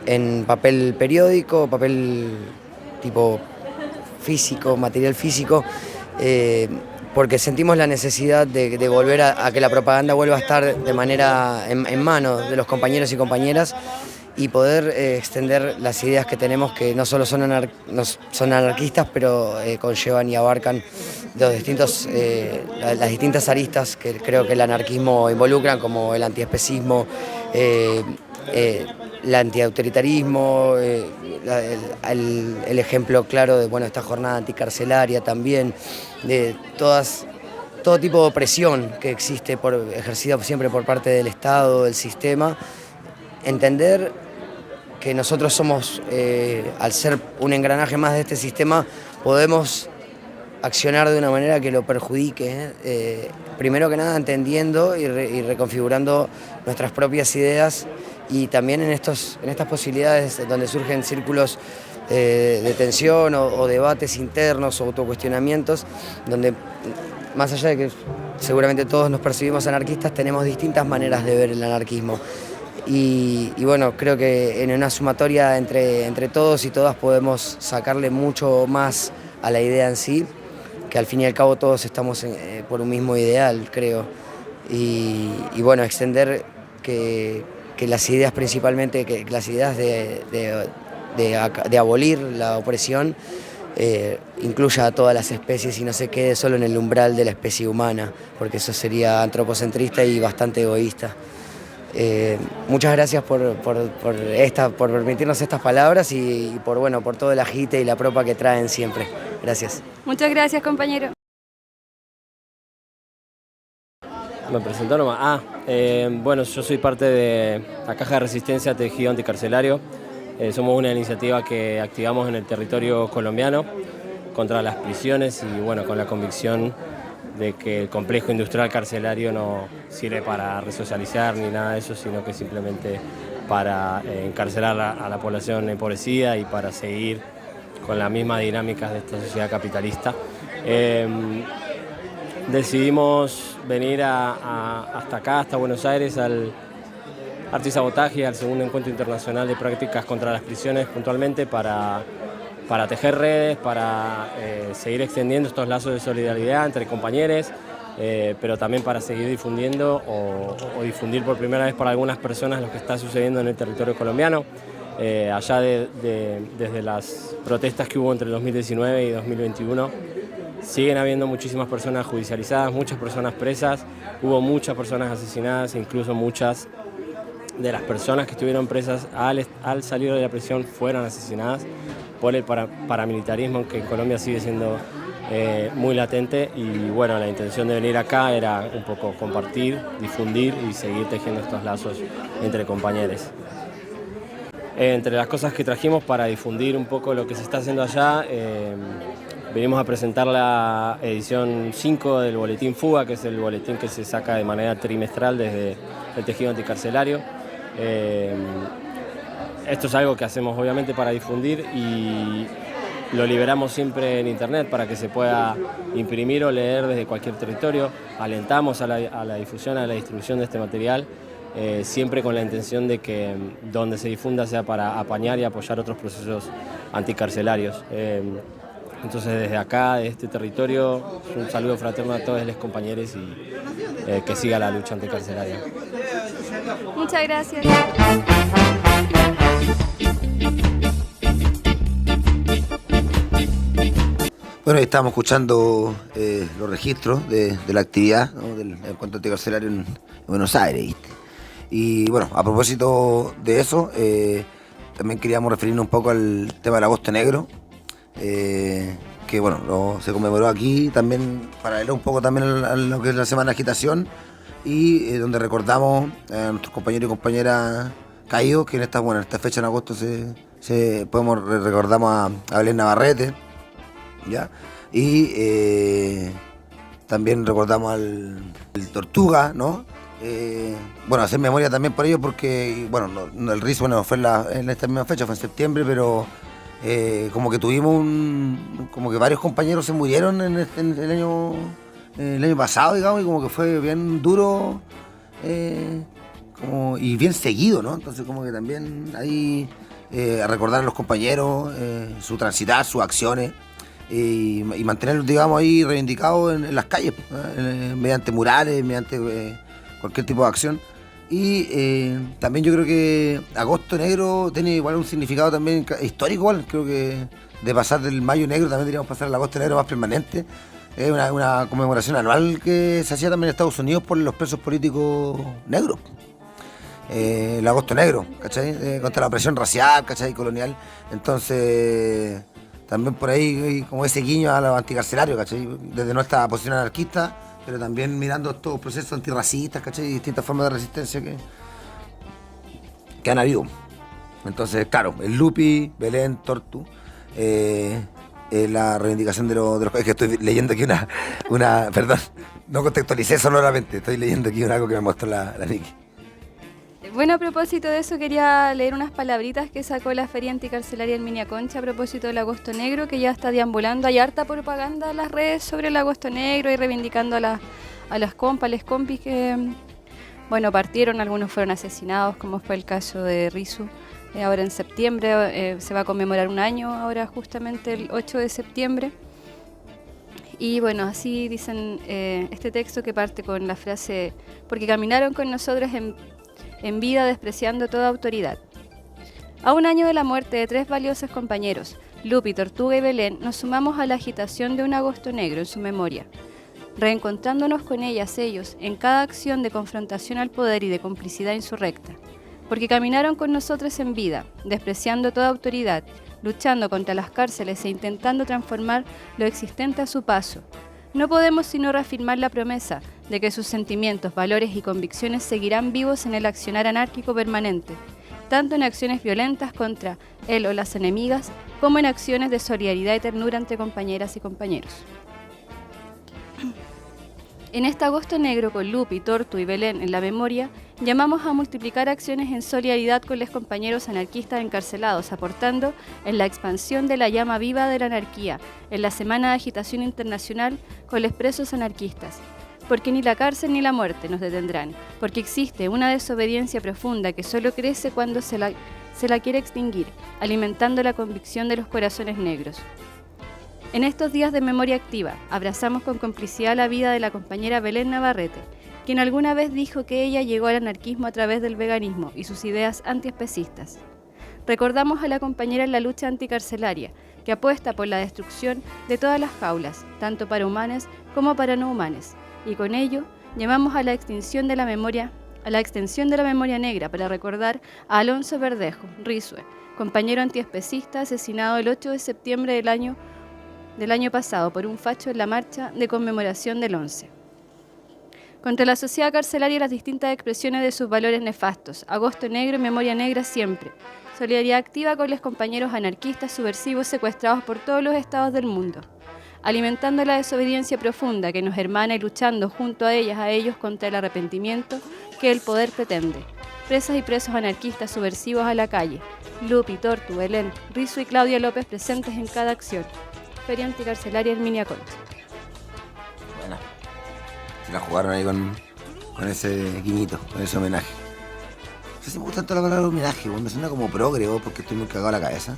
en papel periódico, papel tipo físico, material físico, porque sentimos la necesidad de volver a que la propaganda vuelva a estar de manera en manos de los compañeros y compañeras y poder extender las ideas que tenemos, que no solo son anarquistas, pero conllevan y abarcan las distintas aristas que creo que el anarquismo involucran, como el antiespecismo, el antiautoritarismo, el ejemplo claro de esta jornada anticarcelaria también, de todo tipo de opresión que existe ejercida siempre por parte del Estado, del sistema. Entender que nosotros somos, al ser un engranaje más de este sistema, podemos accionar de una manera que lo perjudique, primero que nada entendiendo y reconfigurando nuestras propias ideas, y también en estas posibilidades donde surgen círculos de tensión o debates internos o autocuestionamientos, donde más allá de que seguramente todos nos percibimos anarquistas, tenemos distintas maneras de ver el anarquismo. Y bueno, creo que en una sumatoria entre todos y todas podemos sacarle mucho más a la idea en sí, que al fin y al cabo todos estamos por un mismo ideal, creo. Y bueno, extender que las ideas principalmente, que las ideas de abolir la opresión incluya a todas las especies y no se quede solo en el umbral de la especie humana, porque eso sería antropocentrista y bastante egoísta. Muchas gracias por permitirnos estas palabras y por todo el agite y la propa que traen siempre. Gracias. Muchas gracias, compañero. Me presentó nomás. Bueno, yo soy parte de la Caja de Resistencia Tejido Anticarcelario. Somos una iniciativa que activamos en el territorio colombiano contra las prisiones y con la convicción de que el complejo industrial carcelario no sirve para resocializar ni nada de eso, sino que simplemente para encarcelar a la población empobrecida y para seguir con las mismas dinámicas de esta sociedad capitalista. Decidimos venir hasta acá, hasta Buenos Aires, al Artisabotaje, al segundo encuentro internacional de prácticas contra las prisiones, puntualmente para tejer redes, para seguir extendiendo estos lazos de solidaridad entre compañeros, pero también para seguir difundiendo o difundir por primera vez para algunas personas lo que está sucediendo en el territorio colombiano. Allá desde las protestas que hubo entre el 2019 y 2021, siguen habiendo muchísimas personas judicializadas, muchas personas presas, hubo muchas personas asesinadas, incluso muchas de las personas que estuvieron presas al salir de la prisión fueron asesinadas por el paramilitarismo, que en Colombia sigue siendo muy latente. Y la intención de venir acá era un poco compartir, difundir y seguir tejiendo estos lazos entre compañeros. Entre las cosas que trajimos para difundir un poco lo que se está haciendo allá, venimos a presentar la edición 5 del Boletín Fuga, que es el boletín que se saca de manera trimestral desde el tejido anticarcelario. Esto es algo que hacemos obviamente para difundir y lo liberamos siempre en internet para que se pueda imprimir o leer desde cualquier territorio. Alentamos a la difusión, a la distribución de este material, siempre con la intención de que donde se difunda sea para apañar y apoyar otros procesos anticarcelarios. Entonces desde acá, de este territorio, un saludo fraterno a todos los compañeros y que siga la lucha anticarcelaria. Muchas gracias. Bueno, estamos escuchando los registros de la actividad, ¿no?, del encuentro anticarcelario en Buenos Aires, ¿viste? Y a propósito de eso, también queríamos referirnos un poco al tema del Agosto Negro, que se conmemoró aquí, también paralelo un poco también a lo que es la Semana de Agitación, y donde recordamos a nuestros compañeros y compañeras caídos, que en esta fecha en agosto recordamos a Belén Navarrete, ¿ya? Y también recordamos al Tortuga, ¿no?, bueno, hacer memoria también por ellos porque, bueno, el RIS bueno, fue en esta misma fecha, fue en septiembre, pero como que tuvimos como que varios compañeros se murieron en el año pasado, digamos, y como que fue bien duro y bien seguido, ¿no? Entonces como que también ahí a recordar a los compañeros, su transitar, sus acciones y mantenerlos, digamos, ahí reivindicados en las calles, mediante murales, mediante cualquier tipo de acción. Y también yo creo que Agosto Negro tiene igual un significado también histórico, igual. Creo que de pasar del Mayo Negro también deberíamos pasar al Agosto Negro más permanente. Es una conmemoración anual que se hacía también en Estados Unidos por los presos políticos negros. El Agosto Negro, ¿cachai? Contra la opresión racial, ¿cachai? Colonial. Entonces, también por ahí como ese guiño a los anticarcelarios, ¿cachai? Desde nuestra posición anarquista, pero también mirando estos procesos antirracistas, ¿cachai? Y distintas formas de resistencia que han habido. Entonces, claro, el Lupi, Belén, Tortu, la reivindicación de los... Es que estoy leyendo aquí una perdón, no contextualicé sonoramente, estoy leyendo aquí algo que me mostró la Niki. Bueno, a propósito de eso, quería leer unas palabritas que sacó la Feria Anticarcelaria en Miniaconcha a propósito del Agosto Negro, que ya está deambulando. Hay harta propaganda en las redes sobre el Agosto Negro y reivindicando a las compas, les compis que, bueno, partieron, algunos fueron asesinados, como fue el caso de Risu. Ahora en septiembre se va a conmemorar un año, ahora justamente el 8 de septiembre. Y bueno, así dicen este texto que parte con la frase: porque caminaron con nosotros en vida despreciando toda autoridad. A un año de la muerte de 3 valiosos compañeros, Lupi, Tortuga y Belén, nos sumamos a la agitación de un Agosto Negro en su memoria, reencontrándonos con ellos en cada acción de confrontación al poder y de complicidad insurrecta. Porque caminaron con nosotros en vida, despreciando toda autoridad, luchando contra las cárceles e intentando transformar lo existente a su paso. No podemos sino reafirmar la promesa de que sus sentimientos, valores y convicciones seguirán vivos en el accionar anárquico permanente, tanto en acciones violentas contra él o las enemigas, como en acciones de solidaridad y ternura entre compañeras y compañeros. En este Agosto Negro, con Lupi, Tortu y Belén en la memoria, llamamos a multiplicar acciones en solidaridad con los compañeros anarquistas encarcelados, aportando en la expansión de la llama viva de la anarquía, en la Semana de Agitación Internacional con los presos anarquistas. Porque ni la cárcel ni la muerte nos detendrán, porque existe una desobediencia profunda que solo crece cuando se la quiere extinguir, alimentando la convicción de los corazones negros. En estos días de memoria activa, abrazamos con complicidad la vida de la compañera Belén Navarrete, quien alguna vez dijo que ella llegó al anarquismo a través del veganismo y sus ideas antiespecistas. Recordamos a la compañera en la lucha anticarcelaria, que apuesta por la destrucción de todas las jaulas, tanto para humanos como para no humanos, y con ello llamamos a la extensión de la memoria negra para recordar a Alonso Verdejo, Risue, compañero antiespecista asesinado el 8 de septiembre del año pasado por un facho en la marcha de conmemoración del 11. Contra la sociedad carcelaria y las distintas expresiones de sus valores nefastos, Agosto Negro y Memoria Negra siempre. Solidaridad activa con los compañeros anarquistas subversivos secuestrados por todos los estados del mundo. Alimentando la desobediencia profunda que nos hermana y luchando junto a ellos contra el arrepentimiento que el poder pretende. Presas y presos anarquistas subversivos a la calle. Lupi, Tortu, Belén, Rizu y Claudia López presentes en cada acción. Feria Anticarcelaria en Miniaconcha. Buena. Se la jugaron ahí con ese guiñito, con ese homenaje. No sé si me gusta tanto la palabra homenaje, me suena como progre, porque estoy muy cagado a la cabeza.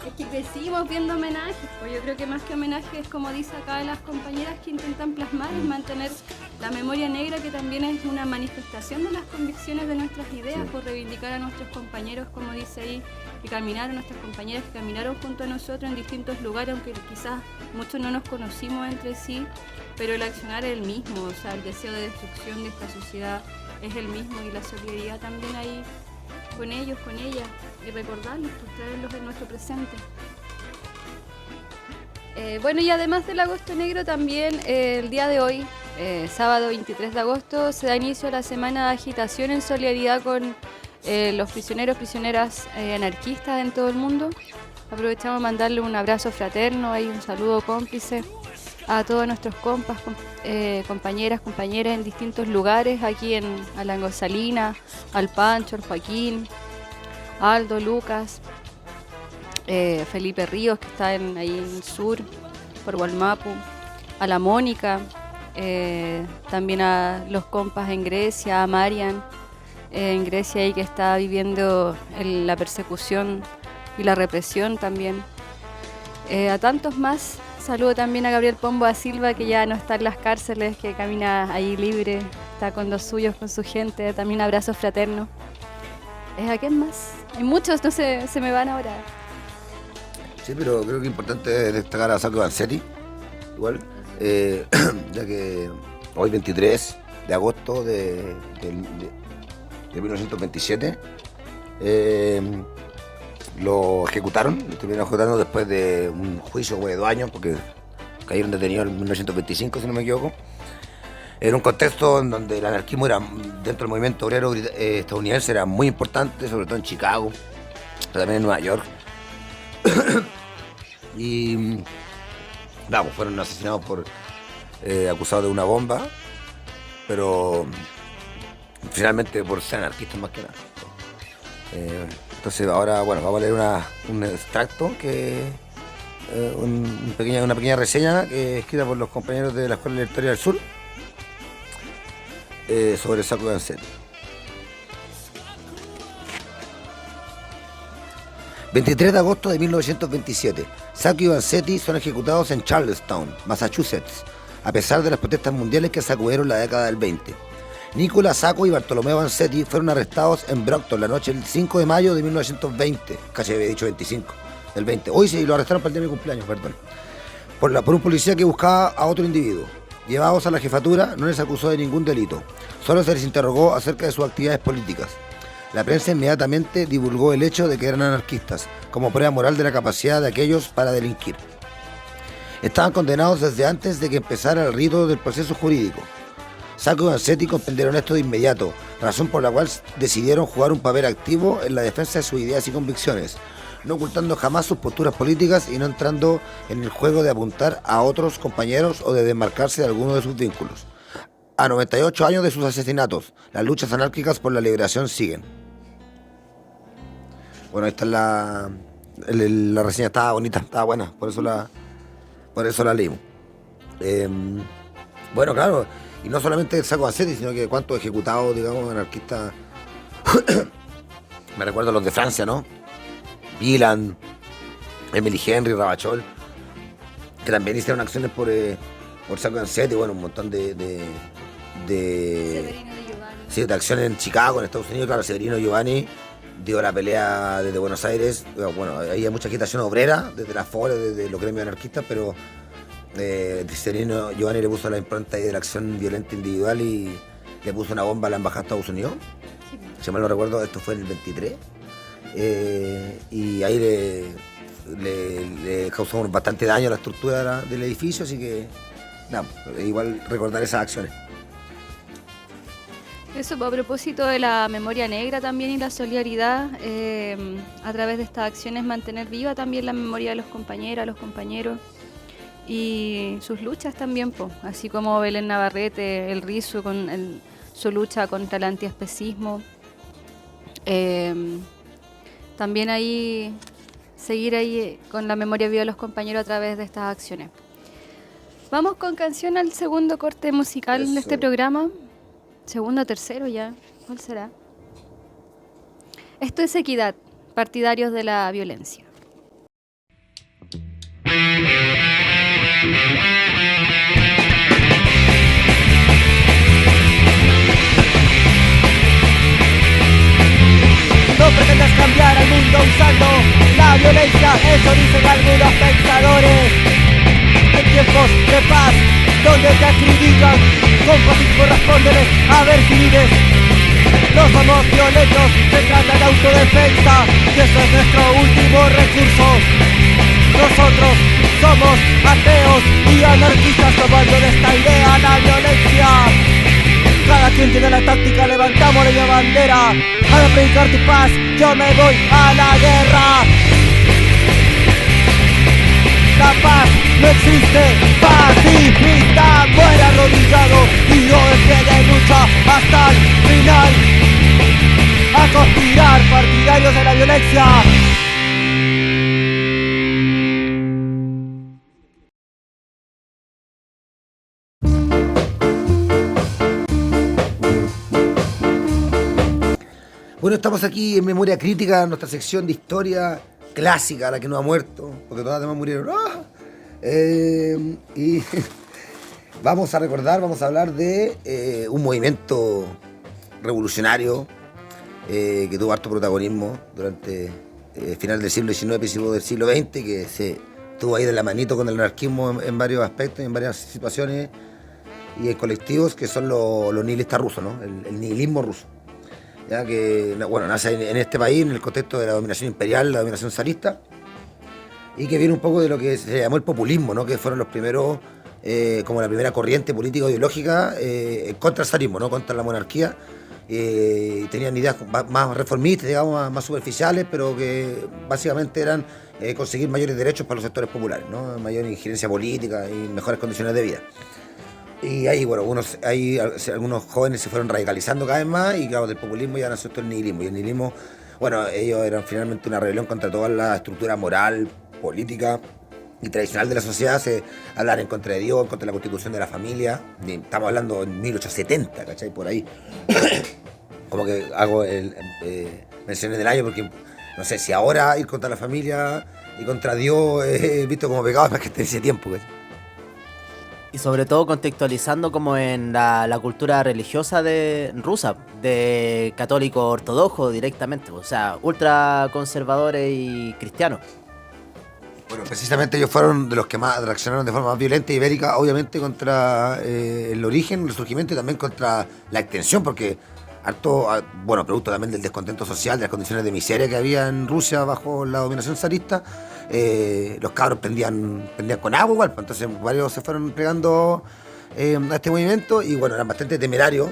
Es que crecimos viendo homenajes, pues yo creo que más que homenaje es como dice acá las compañeras que intentan plasmar, es mantener la memoria negra, que también es una manifestación de las convicciones de nuestras ideas, por reivindicar a nuestros compañeros, como dice ahí, que caminaron, nuestras compañeras que caminaron junto a nosotros en distintos lugares, aunque quizás muchos no nos conocimos entre sí, pero el accionar es el mismo, o sea, el deseo de destrucción de esta sociedad es el mismo, y la solidaridad también ahí con ellos, con ellas, y recordarlos, traerlos en nuestro presente. Bueno, y además del Agosto Negro, también el día de hoy, sábado 23 de agosto, se da inicio a la Semana de Agitación en solidaridad con los prisioneros, prisioneras anarquistas en todo el mundo. Aprovechamos a mandarle un abrazo fraterno, ahí un saludo cómplice a todos nuestros compas, compañeras en distintos lugares, aquí en Alango Salina, al Pancho, al Joaquín, Aldo, Lucas, Felipe Ríos, que está ahí en el sur, por Gualmapu, a la Mónica, también a los compas en Grecia, a Marian, en Grecia ahí que está viviendo la persecución y la represión también. A tantos más, saludo también a Gabriel Pombo da Silva, que ya no está en las cárceles, que camina ahí libre, está con los suyos, con su gente, también abrazos fraternos. ¿A quién más? Hay muchos, no sé, se me van ahora. Sí, pero creo que es importante destacar a Sacco Vanzetti, igual, ya que hoy 23 de agosto de 1927 lo ejecutaron, lo terminaron ejecutando después de un juicio de 2 años, porque cayeron detenidos en 1925, si no me equivoco. Era un contexto en donde el anarquismo era, dentro del movimiento obrero estadounidense, era muy importante, sobre todo en Chicago, pero también en Nueva York. Y vamos, fueron asesinados por acusados de una bomba, pero finalmente por ser anarquistas más que nada. Entonces ahora, bueno, vamos a leer un extracto, una pequeña reseña escrita por los compañeros de la Escuela Libertaria del Sur sobre Sacco Vanzetti. 23 de agosto de 1927, Sacco y Vanzetti son ejecutados en Charlestown, Massachusetts, a pesar de las protestas mundiales que sacudieron la década del 20. Nicola Sacco y Bartolomeo Vanzetti fueron arrestados en Brockton la noche del 5 de mayo de 1920, casi había dicho 25, del 20. Hoy sí lo arrestaron para el día de mi cumpleaños, perdón. Por un policía que buscaba a otro individuo. Llevados a la jefatura, no les acusó de ningún delito, solo se les interrogó acerca de sus actividades políticas. La prensa inmediatamente divulgó el hecho de que eran anarquistas, como prueba moral de la capacidad de aquellos para delinquir. Estaban condenados desde antes de que empezara el rito del proceso jurídico. Sacco y Vanzetti comprendieron esto de inmediato, razón por la cual decidieron jugar un papel activo en la defensa de sus ideas y convicciones, no ocultando jamás sus posturas políticas y no entrando en el juego de apuntar a otros compañeros o de desmarcarse de alguno de sus vínculos. A 98 años de sus asesinatos, las luchas anárquicas por la liberación siguen. Bueno, esta es la reseña, estaba bonita, estaba buena, por eso la leímos. Bueno, claro, y no solamente Sacco Vanzetti, sino que cuántos ejecutados, digamos, anarquistas. Me recuerdo a los de Francia, ¿no? Wieland, Emily Henry, Ravachol, que también hicieron acciones por Sacco Vanzetti, bueno, un montón de acciones en Chicago, en Estados Unidos. Claro, Severino Giovanni dio la pelea desde Buenos Aires. Bueno, ahí hay mucha agitación obrera, desde la FORE, desde los gremios anarquistas, pero Severino Giovanni le puso la impronta ahí de la acción violenta individual y le puso una bomba a la embajada de Estados Unidos. Sí. Si mal no recuerdo, esto fue en el 23. Y ahí le causó bastante daño a la estructura del edificio, así que nada, igual recordar esas acciones. Eso a propósito de la memoria negra también y la solidaridad, a través de estas acciones mantener viva también la memoria de los compañeros y sus luchas también, así como Belén Navarrete, el Rizu con su lucha contra el antiespecismo. También ahí seguir ahí con la memoria viva de los compañeros a través de estas acciones. Vamos con canción al segundo corte musical de este programa. Segundo o tercero ya, ¿cuál será? Esto es Equidad, partidarios de la violencia. No pretendas cambiar al mundo usando la violencia, eso dicen algunos pensadores. En tiempos de paz, donde te acribillan, con fascismo respóndeles, a ver si vives. No somos violentos, se trata de autodefensa, y eso es nuestro último recurso. Nosotros somos ateos y anarquistas, tomando de esta idea la violencia. Cada quien tiene la táctica, levantamos la bandera. Para predicar tu paz, yo me voy a la guerra. la paz no existe. Pacifista muere arrodillado y no despliegue lucha hasta el final. A conspirar, partidarios de la violencia. Bueno, estamos aquí en Memoria Crítica, nuestra sección de historia clásica, la que no ha muerto, porque todas las demás murieron. ¡Ah! Y vamos a recordar, vamos a hablar de un movimiento revolucionario que tuvo harto protagonismo durante el final del siglo XIX, principio del siglo XX, que se estuvo ahí de la manito con el anarquismo en varios aspectos, en varias situaciones y en colectivos, que son los nihilistas rusos, ¿no? El nihilismo ruso. Ya que, bueno, nace en este país en el contexto de la dominación imperial, la dominación zarista, y que viene un poco de lo que se llamó el populismo, ¿no? Que fueron los primeros, como la primera corriente política ideológica contra el zarismo, ¿no? Contra la monarquía. Tenían ideas más reformistas, digamos, más superficiales, pero que básicamente eran conseguir mayores derechos para los sectores populares, ¿no? Mayor injerencia política y mejores condiciones de vida. Y ahí, bueno, algunos jóvenes se fueron radicalizando cada vez más y claro, del populismo ya nació el nihilismo. Y el nihilismo, bueno, ellos eran finalmente una rebelión contra toda la estructura moral, política y tradicional de la sociedad. Se hablar en contra de Dios, en contra de la constitución de la familia. Estamos hablando en 1870, ¿cachai? Por ahí. Como que hago menciones del año porque no sé si ahora ir contra la familia y contra Dios es visto como pecado, más que en ese tiempo, ¿cachai? Y sobre todo contextualizando como en la cultura religiosa de rusa, de católico ortodoxo directamente, o sea, ultra conservadores y cristianos. Bueno, precisamente ellos fueron de los que más reaccionaron de forma más violenta y bélica, obviamente contra el origen, el resurgimiento y también contra la extensión, porque harto, bueno, producto también del descontento social, de las condiciones de miseria que había en Rusia bajo la dominación zarista. Los cabros prendían con agua igual, pues, entonces varios se fueron pegando a este movimiento y bueno, eran bastante temerarios,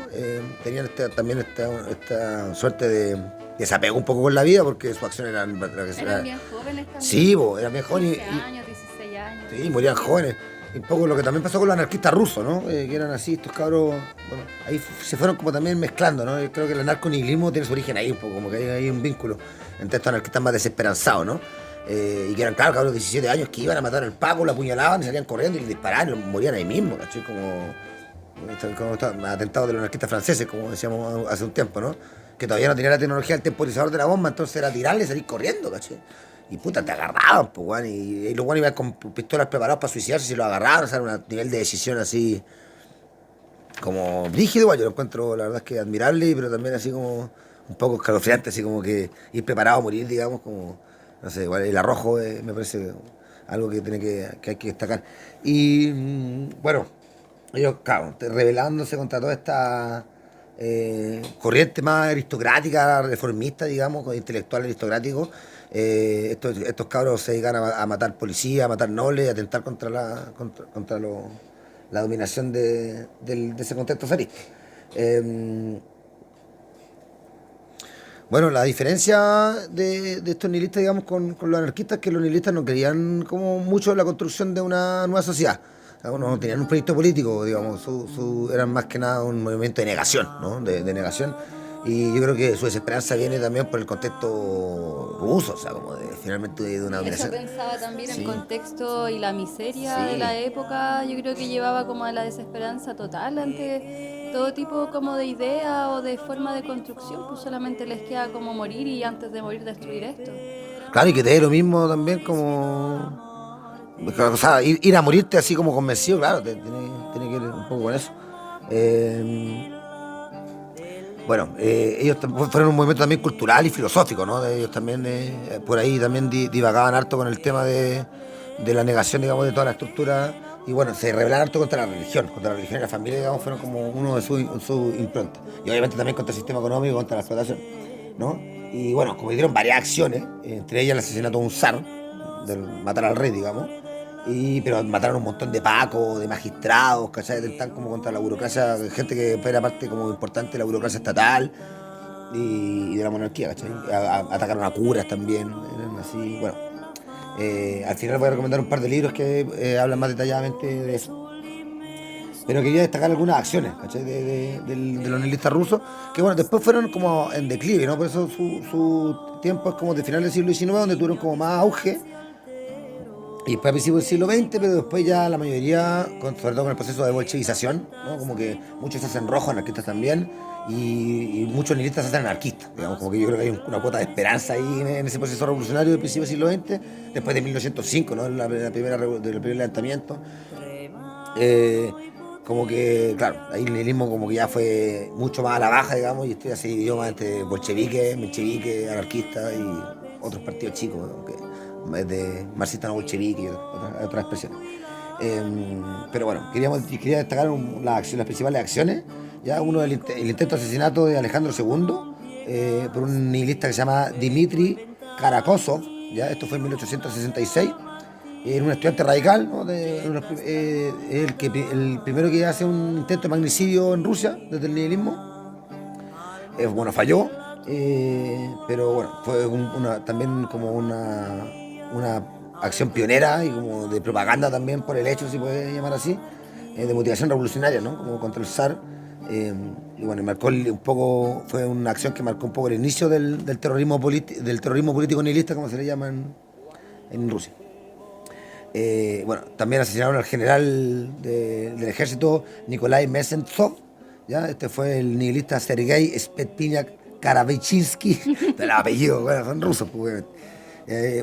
tenían también esta suerte de desapego un poco con la vida porque sus acciones eran bien jóvenes también. Sí, eran bien jóvenes. 15 años, 16 años. Sí, morían jóvenes. Y un poco lo que también pasó con los anarquistas rusos, ¿no? Que eran así, estos cabros, bueno, ahí se fueron como también mezclando, ¿no? Yo creo que el anarco-nihilismo tiene su origen ahí un poco, como que hay un vínculo entre estos anarquistas más desesperanzados, ¿no? Y que eran, claro, cabros de 17 años que iban a matar al Paco, lo apuñalaban y salían corriendo y le disparaban y morían ahí mismo, ¿cachai? Como atentados de los anarquistas franceses, como decíamos hace un tiempo, ¿no? Que todavía no tenía la tecnología del temporizador de la bomba, entonces era tirarle y salir corriendo, ¿cachai? Y puta, te agarraban, pues, weón. Y los weones iban con pistolas preparados para suicidarse si lo agarraban, o sea, era un nivel de decisión así como rígido, weón. Yo lo encuentro, la verdad es que admirable, pero también así como un poco escalofriante, así como que ir preparado a morir, digamos, como, no sé, igual el arrojo me parece algo que hay que destacar. Y bueno, ellos, claro, rebelándose contra toda esta corriente más aristocrática, reformista, digamos, intelectual aristocrático. Estos cabros se dedican a matar policías, a matar nobles, a atentar contra la dominación de ese contexto zarista. Bueno, la diferencia de estos nihilistas, digamos, con los anarquistas es que los nihilistas no creían como mucho en la construcción de una nueva sociedad. O sea, no tenían un proyecto político, digamos, eran más que nada un movimiento de negación, ¿no? De negación. Y yo creo que su desesperanza viene también por el contexto ruso, o sea, como finalmente de una dominación. Eso pensaba también el contexto y la miseria de la época, yo creo que llevaba como a la desesperanza total ante todo tipo como de idea o de forma de construcción, pues solamente les queda como morir y antes de morir destruir esto. Claro, y que te dé lo mismo también como... O sea, ir a morirte así como convencido, claro, tiene que ir un poco con eso. Bueno, ellos fueron un movimiento también cultural y filosófico, ¿no? Ellos también, por ahí también divagaban harto con el tema de la negación, digamos, de toda la estructura. Y bueno, se rebelaron harto contra la religión y la familia, digamos, fueron como uno de sus improntas. Y obviamente también contra el sistema económico, contra la explotación, ¿no? Y bueno, cometieron varias acciones, entre ellas el asesinato de un zar, del matar al rey, digamos. Pero mataron un montón de pacos, de magistrados, ¿cachai? Están como contra la burocracia, gente que era parte como importante de la burocracia estatal y de la monarquía, ¿cachai? Atacaron a curas también, eran así, bueno. Al final voy a recomendar un par de libros que hablan más detalladamente de eso. Pero quería destacar algunas acciones, ¿cachai? De los nihilistas rusos, que bueno, después fueron como en declive, ¿no? Por eso su tiempo es como de finales del siglo XIX, donde tuvieron como más auge. Y después a principios del siglo XX, pero después ya la mayoría, sobre todo con el proceso de bolchevización, ¿no? Como que muchos se hacen rojos, anarquistas también, y muchos nihilistas se hacen anarquistas, digamos, como que yo creo que hay una cuota de esperanza ahí en ese proceso revolucionario del principio del siglo XX, después de 1905, ¿no? del primer levantamiento. Como que, claro, ahí el nihilismo como que ya fue mucho más a la baja, digamos, y esto ya se dividió más entre bolcheviques, mencheviques, anarquistas y otros partidos chicos, ¿no? Que, de marxistas no bolcheviques y otras expresiones. Pero bueno, quería destacar las principales acciones. Ya uno, el intento de asesinato de Alejandro II por un nihilista que se llama Dmitry Karakosov. Ya, esto fue en 1866. Era un estudiante radical, ¿no? El primero que hace un intento de magnicidio en Rusia desde el nihilismo. Bueno, falló, pero bueno, fue también como una acción pionera y como de propaganda también por el hecho, si puede llamar así, de motivación revolucionaria, ¿no? Como contra el zar. Y bueno, marcó un poco, fue una acción que marcó un poco el inicio del terrorismo político nihilista, como se le llama en Rusia. Bueno, también asesinaron al general del ejército Nikolai Mesentsov, ¿ya? Este fue el nihilista Sergei Spetpiniak Karavechinsky, del apellido, bueno, son rusos, pues,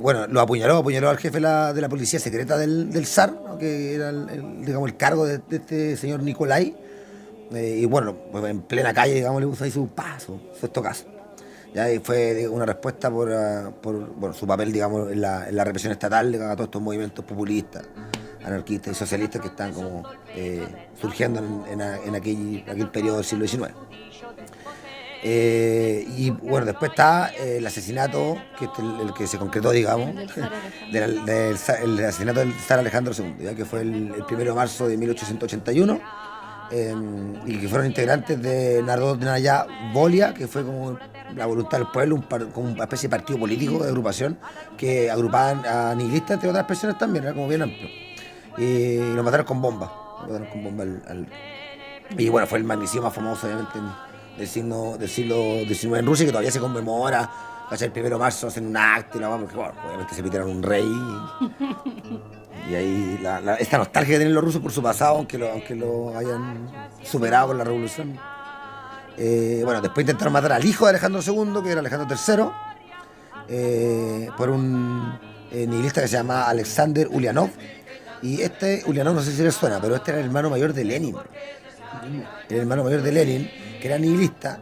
bueno, lo apuñaló al jefe de la policía secreta del zar, ¿no? Que era digamos, el cargo de este señor Nikolai, y bueno, pues en plena calle, digamos, le puso ahí su estocazo. Ya fue una respuesta por bueno, su papel, digamos, en la represión estatal a todos estos movimientos populistas, anarquistas y socialistas que están como surgiendo en aquel periodo del siglo XIX. Y bueno, después está el asesinato, que es el que se concretó, digamos, el asesinato del zar Alejandro II, ¿ya? Que fue el 1 de marzo de 1881, y que fueron integrantes de Narodnaya Volia, que fue como la voluntad del pueblo, como una especie de partido político de agrupación que agrupaban a nihilistas entre otras personas también, era como bien amplio. Y lo mataron con bomba. Y bueno, fue el magnicidio más famoso, obviamente, del siglo XIX en Rusia, que todavía se conmemora. El 1 de marzo hacen un acto y porque bueno, obviamente se pidieron un rey. Y ahí esta nostalgia que tienen los rusos por su pasado, aunque lo hayan superado con la revolución. Bueno, después intentaron matar al hijo de Alejandro II, que era Alejandro III, por un nihilista que se llama Alexander Ulyanov. Y Ulyanov, no sé si les suena, pero este era el hermano mayor de Lenin. El hermano mayor de Lenin, que era nihilista,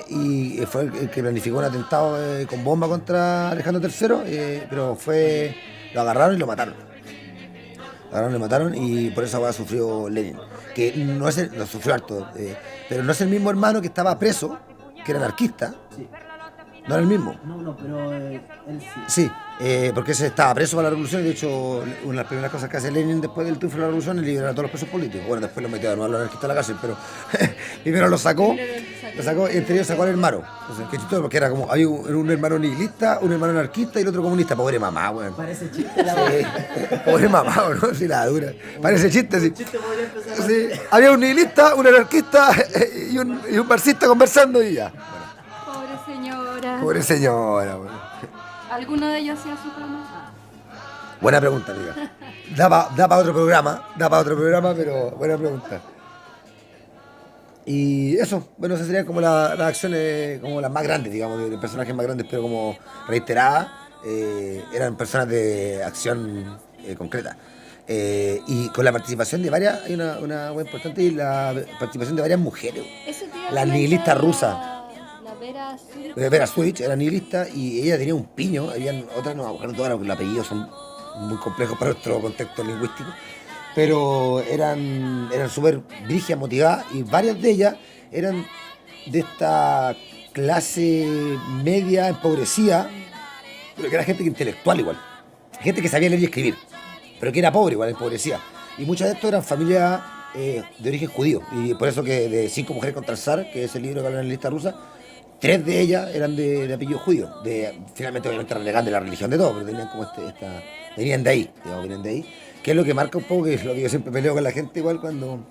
y fue el que planificó un atentado con bomba contra Alejandro III, pero lo agarraron y lo mataron. Y por esa hueá sufrió Lenin. Que lo sufrió harto, pero no es el mismo hermano que estaba preso, que era anarquista. Sí. No era el mismo. No, pero él sí. Sí, porque ese estaba preso para la revolución, y de hecho una de las primeras cosas que hace Lenin después del triunfo de la revolución es liberar a todos los presos políticos. Bueno, después lo metió de nuevo a los anarquistas a la cárcel, pero primero lo sacó, y entre ellos sacó al hermano. Entonces, qué chistoso, porque era como, había un hermano nihilista, un hermano anarquista y el otro comunista. Pobre mamá, weón. Parece chiste la Pobre mamá, ¿no? Sí, la dura. Parece chiste, sí. Sí. Había un nihilista, un anarquista y un marxista conversando y ya. Pobre señora, bueno. ¿Alguno de ellos hacía su programa? Buena pregunta, amiga. Da para otro programa, pero buena pregunta. Y eso, bueno, esas serían como las acciones, como las más grandes, digamos, de personajes más grandes, pero como reiteradas, eran personas de acción concreta. Y con la participación de varias, hay una muy importante, y la participación de varias mujeres. Las nihilistas rusas. Vera Switch era nihilista y ella tenía un piño. Habían otras, no me acuerdo todas, porque los apellidos son muy complejos para nuestro contexto lingüístico, pero eran súper brígidas, motivadas, y varias de ellas eran de esta clase media empobrecida, pero que era gente intelectual igual, gente que sabía leer y escribir, pero que era pobre igual, empobrecida. Y muchas de estas eran familias de origen judío, y por eso que de 5 mujeres contra el zar, que es el libro que habla en la lista rusa, 3 de ellas eran de apellido judío, finalmente obviamente renegan de la religión de todos, pero tenían como venían de ahí, digamos, venían de ahí, que es lo que marca un poco, que es lo que yo siempre peleo con la gente igual cuando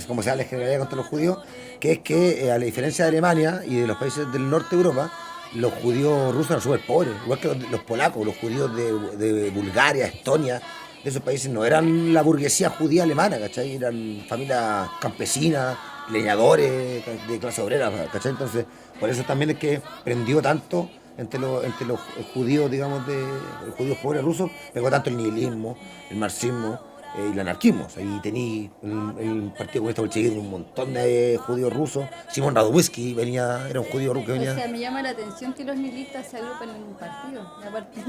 como se habla en generalidad contra los judíos, que es que a la diferencia de Alemania y de los países del norte de Europa, los judíos rusos eran súper pobres, igual que los polacos, los judíos de Bulgaria, Estonia, de esos países no eran la burguesía judía alemana, ¿cachai? Eran familias campesinas, leñadores de clase obrera, ¿cachai? Entonces, por eso también es que prendió tanto entre los judíos, digamos, los judíos pobres rusos, pegó tanto el nihilismo, el marxismo y el anarquismo. O sea, y tenía el Partido Comunista Bolchevique un montón de judíos rusos. Simón Radowisky era un judío ruso que venía. O sea, me llama la atención que los nihilistas se agrupen en un partido.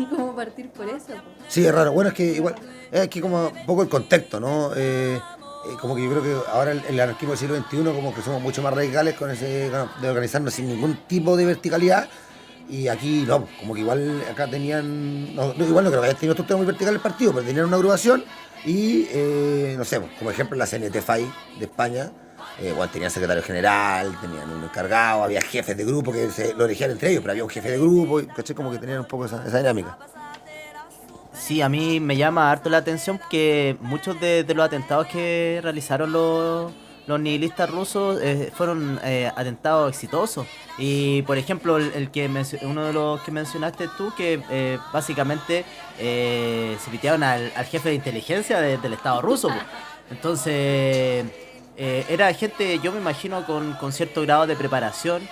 ¿Cómo partir por eso? Sí, es raro. Bueno, es que igual, es que como un poco el contexto, ¿no? Como que yo creo que ahora el anarquismo del siglo XXI como que somos mucho más radicales con ese de organizarnos sin ningún tipo de verticalidad. Y aquí no, como que igual acá tenían, igual no creo que hayan tenido otro muy vertical el partido, pero tenían una agrupación y, no sé, como ejemplo la CNT-FAI de España, tenían secretario general, tenían un encargado, había jefes de grupo que lo elegían entre ellos, pero había un jefe de grupo, ¿cachai? Como que tenían un poco esa dinámica. Sí, a mí me llama harto la atención que muchos de los atentados que realizaron los nihilistas rusos fueron atentados exitosos. Y por ejemplo, uno de los que mencionaste tú, que básicamente se pitearon al jefe de inteligencia del Estado ruso. Entonces, era gente, yo me imagino, con cierto grado de preparación,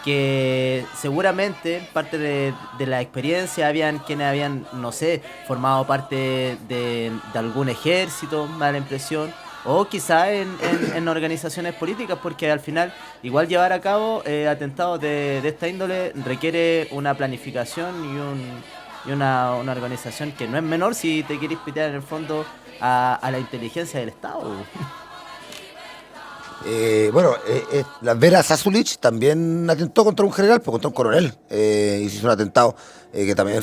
que seguramente parte de la experiencia habían quienes habían, no sé, formado parte de algún ejército, me da la impresión, o quizá en organizaciones políticas, porque al final igual llevar a cabo atentados de esta índole requiere una planificación y una organización que no es menor si te quieres pitear en el fondo a la inteligencia del Estado. La Vera Zasulich también atentó contra un general, contra un coronel, hizo un atentado que también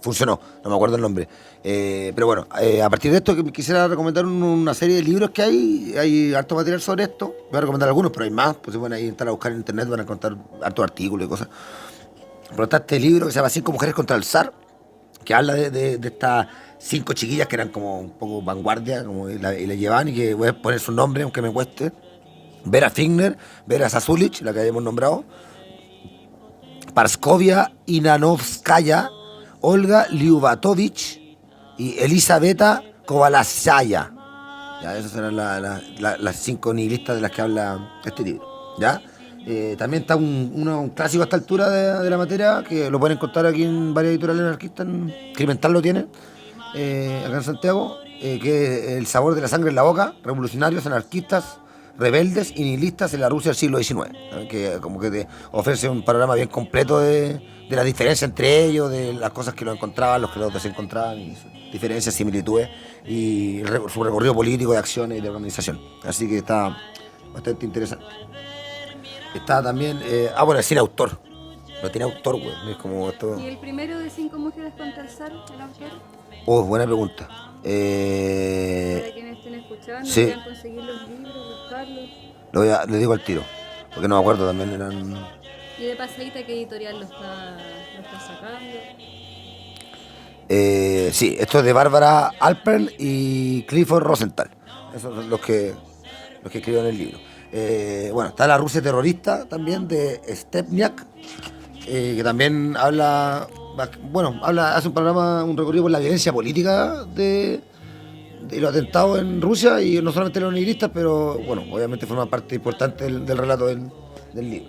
funcionó, no me acuerdo el nombre, pero bueno, a partir de esto quisiera recomendar una serie de libros que hay harto material sobre esto. Voy a recomendar algunos, pero hay más, pues se pueden ahí entrar a buscar en internet, van a encontrar hartos artículos y cosas. Por lo tanto, este libro que se llama 5 mujeres contra el zar, que habla de estas 5 chiquillas que eran como un poco vanguardia, y la llevaban, y que voy a poner su nombre, aunque me cueste: Vera Figner, Vera Zasulich, la que habíamos nombrado, Parskovia Inanovskaya, Olga Lyubatovich y Elisaveta Kovalashaya. Ya, esas eran las 5 nihilistas de las que habla este libro. ¿Ya? También está un clásico a esta altura de la materia, que lo pueden encontrar aquí en varias editoriales anarquistas. Crimental lo tiene, acá en Santiago, que es El sabor de la sangre en la boca, revolucionarios, anarquistas, rebeldes y nihilistas en la Rusia del siglo XIX, ¿no? Que como que te ofrece un panorama bien completo de la diferencia entre ellos, de las cosas que los encontraban, los que los desencontraban, y sus diferencias, similitudes, y su recorrido político de acciones y de organización. Así que está bastante interesante. Está también, bueno, sin autor. No tiene autor, güey. Es como esto. ¿Y el primero de 5 mujeres contra el zar, el autor? Buena pregunta. Para quienes estén escuchando, sí, puedan conseguir los libros, buscarlos. Le digo al tiro, porque no me acuerdo, también eran. Y de pasadita, ¿qué editorial lo está sacando? Sí, esto es de Bárbara Alpern y Clifford Rosenthal. Esos son los que escribieron el libro. Está La Rusia terrorista también, de Stepniak, que también hace un recorrido por la violencia política de los atentados en Rusia, y no solamente los nihilistas, pero bueno, obviamente forma parte importante del relato del libro.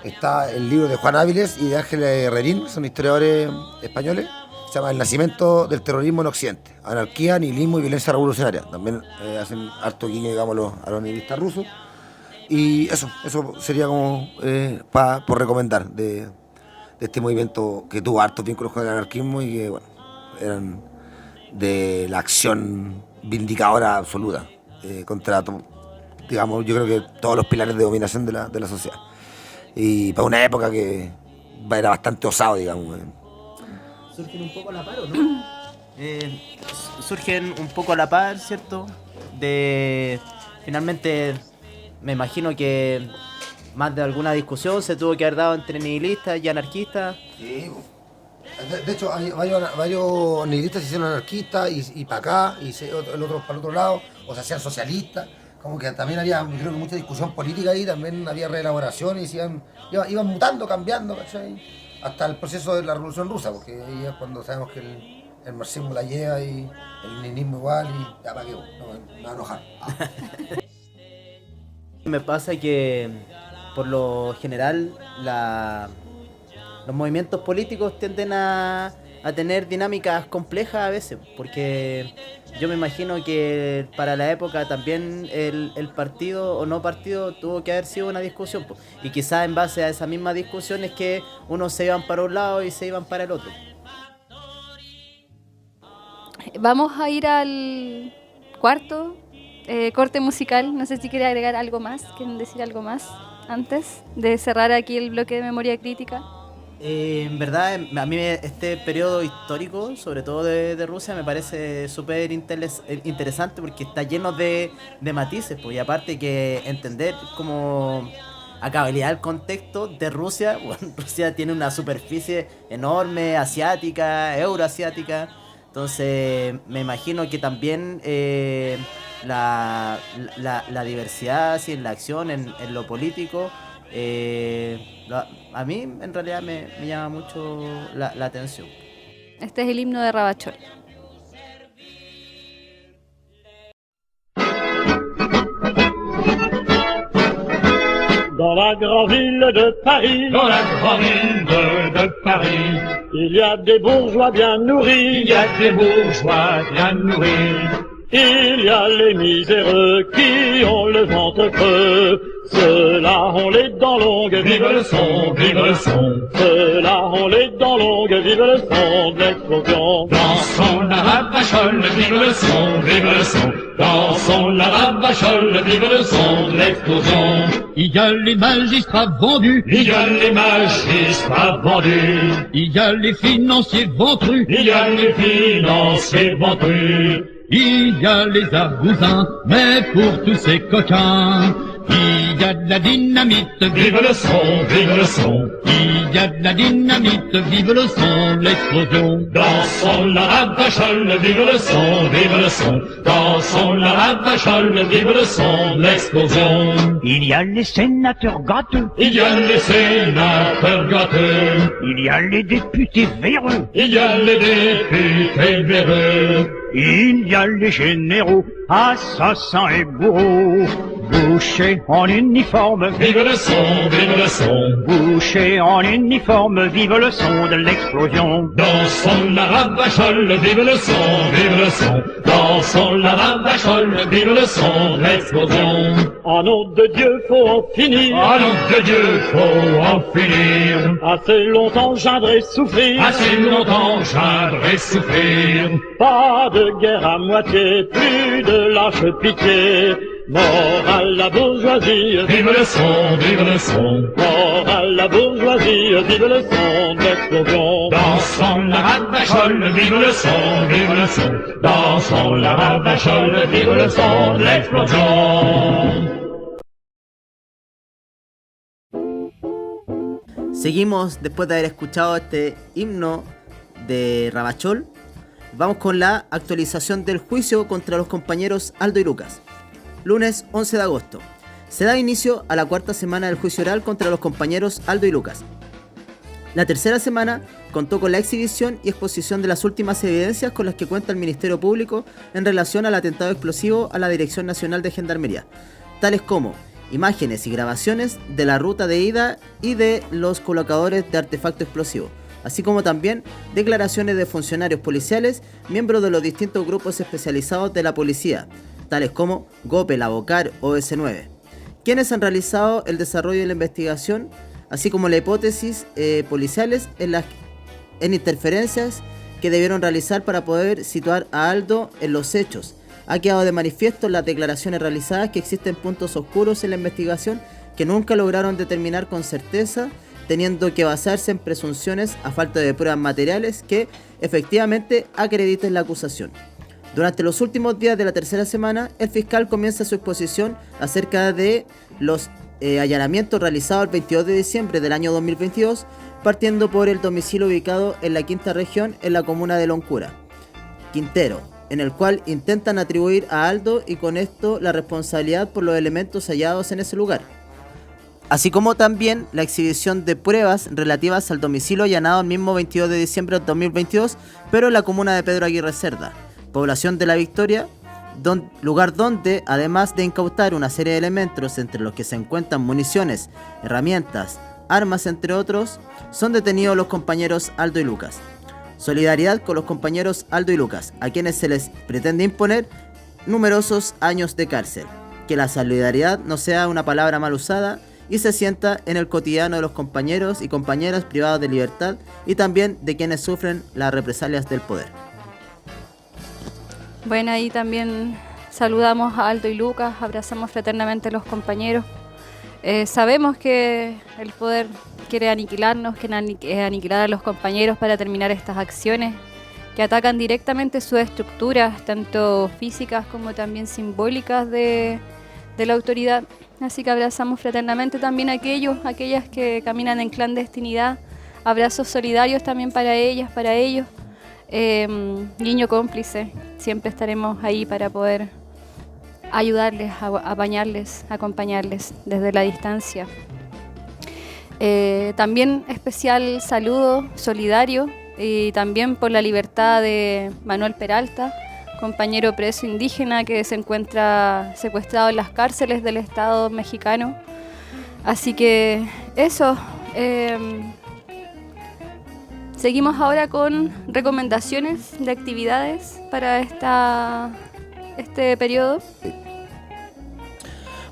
Está el libro de Juan Áviles y de Ángel Herrerín, que son historiadores españoles. Se llama El nacimiento del terrorismo en Occidente: anarquía, nihilismo y violencia revolucionaria. También hacen harto guiño, digamos, a los nihilistas rusos. Y eso sería como por recomendar de este movimiento que tuvo hartos vínculos con el anarquismo y que, bueno, eran de la acción vindicadora absoluta contra, digamos, yo creo que todos los pilares de dominación de la sociedad. Y para una época que era bastante osado, digamos. Surgen un poco a la par, ¿o no? Surgen un poco a la par, ¿cierto? Finalmente, me imagino que más de alguna discusión se tuvo que haber dado entre nihilistas y anarquistas. Sí. De hecho, hay varios nihilistas se hicieron anarquistas y para acá, y el otro para el otro lado, o se hacían socialistas. Como que también había, creo que mucha discusión política ahí, también había reelaboraciones, iban mutando, cambiando, ¿cachai? Hasta el proceso de la Revolución Rusa, porque ahí es cuando sabemos que el marxismo la lleva y el leninismo igual, y ya para qué, me va a enojar. Me pasa que, por lo general, los movimientos políticos tienden a tener dinámicas complejas a veces, porque yo me imagino que para la época también el partido o no partido tuvo que haber sido una discusión, y quizás en base a esa misma discusión es que unos se iban para un lado y se iban para el otro. Vamos a ir al cuarto corte musical. No sé si quiere agregar algo más, quieren decir algo más antes de cerrar aquí el bloque de memoria crítica. En verdad, a mí este periodo histórico, sobre todo de Rusia, me parece súper interesante porque está lleno de matices, pues, y aparte que entender como a cabalidad el contexto de Rusia. Bueno, Rusia tiene una superficie enorme, asiática, euroasiática, entonces me imagino que también la diversidad así, en la acción, en lo político, a mí en realidad me llama mucho la atención. Este es el himno de Ravachol. Dans la grande ville de Paris, dans la grande ville de Paris, il y a des bourgeois bien nourris, il y a des bourgeois bien nourris. Il y a les miséreux qui ont le ventre creux, ceux-là ont les dents longues, vive le son, vive le son. Ceux-là ont les dents longues, vive le son de l'explosion. Dansons la Ravachol, vive le son, vive le son. Dansons la Ravachol, vive le son de l'explosion. Il y a les magistrats vendus, il y a les magistrats vendus. Il y a les financiers ventrus, il y a les financiers ventrus. Il y a les argousins, mais pour tous ces coquins, il y a de la dynamite, vive le son, vive le son. Il y a de la dynamite, vive le son, l'explosion. Dansons la Ravachol, vive le son, vive le son. Dansons la Ravachol, vive le son, l'explosion. Il y a les sénateurs gâteux, il y a les sénateurs gâteux. Il y a les députés véreux, il y a les députés véreux. Il y a les généraux, assassins et bourreaux, bouchés en uniforme, vive le son, vive le son. Bouchés en uniforme, vive le son de l'explosion. Dansons la Ravachol, vive le son, vive le son. Dansons la Ravachol, vive le son de l'explosion. En nom de Dieu, faut en finir. En nom de Dieu, faut en finir. Assez longtemps geindre et souffrir. Assez longtemps geindre et souffrir. Pas de guerre à moitié, plus de lâche pitié. Mort à la bourgeoisie, vive le son, vive le son. Mort à la bourgeoisie, vive le son de l'explosion. Dansons la Ravachol, vive le son, vive le son. Dansons la Ravachol, vive le son de l'explosion. Seguimos después de haber escuchado este himno de Ravachol. Vamos con la actualización del juicio contra los compañeros Aldo y Lucas. Lunes 11 de agosto. Se da inicio a la cuarta semana del juicio oral contra los compañeros Aldo y Lucas. La tercera semana contó con la exhibición y exposición de las últimas evidencias con las que cuenta el Ministerio Público en relación al atentado explosivo a la Dirección Nacional de Gendarmería, tales como imágenes y grabaciones de la ruta de ida y de los colocadores de artefacto explosivo, así como también declaraciones de funcionarios policiales, miembros de los distintos grupos especializados de la policía, tales como GOPE, la BOCAR o S9, quienes han realizado el desarrollo de la investigación, así como la hipótesis policiales en interferencias que debieron realizar para poder situar a Aldo en los hechos. Ha quedado de manifiesto en las declaraciones realizadas que existen puntos oscuros en la investigación que nunca lograron determinar con certeza, teniendo que basarse en presunciones a falta de pruebas materiales que efectivamente acrediten la acusación. Durante los últimos días de la tercera semana, el fiscal comienza su exposición acerca de los allanamiento realizado el 22 de diciembre del año 2022, partiendo por el domicilio ubicado en la quinta región en la comuna de Loncura, Quintero, en el cual intentan atribuir a Aldo y con esto la responsabilidad por los elementos hallados en ese lugar. Así como también la exhibición de pruebas relativas al domicilio allanado el mismo 22 de diciembre de 2022, pero en la comuna de Pedro Aguirre Cerda, población de La Victoria, lugar donde, además de incautar una serie de elementos entre los que se encuentran municiones, herramientas, armas, entre otros, son detenidos los compañeros Aldo y Lucas. Solidaridad con los compañeros Aldo y Lucas, a quienes se les pretende imponer numerosos años de cárcel. Que la solidaridad no sea una palabra mal usada y se sienta en el cotidiano de los compañeros y compañeras privados de libertad y también de quienes sufren las represalias del poder. Bueno, ahí también saludamos a Aldo y Lucas, abrazamos fraternamente a los compañeros. Sabemos que el poder quiere aniquilarnos, quiere aniquilar a los compañeros para terminar estas acciones que atacan directamente sus estructuras, tanto físicas como también simbólicas de la autoridad. Así que abrazamos fraternamente también a aquellas que caminan en clandestinidad. Abrazos solidarios también para ellas, para ellos. Guiño cómplice, siempre estaremos ahí para poder ayudarles, apañarles, acompañarles desde la distancia. También especial saludo solidario y también por la libertad de Manuel Peralta, compañero preso indígena que se encuentra secuestrado en las cárceles del Estado mexicano. Así que eso. Seguimos ahora con recomendaciones de actividades para este periodo.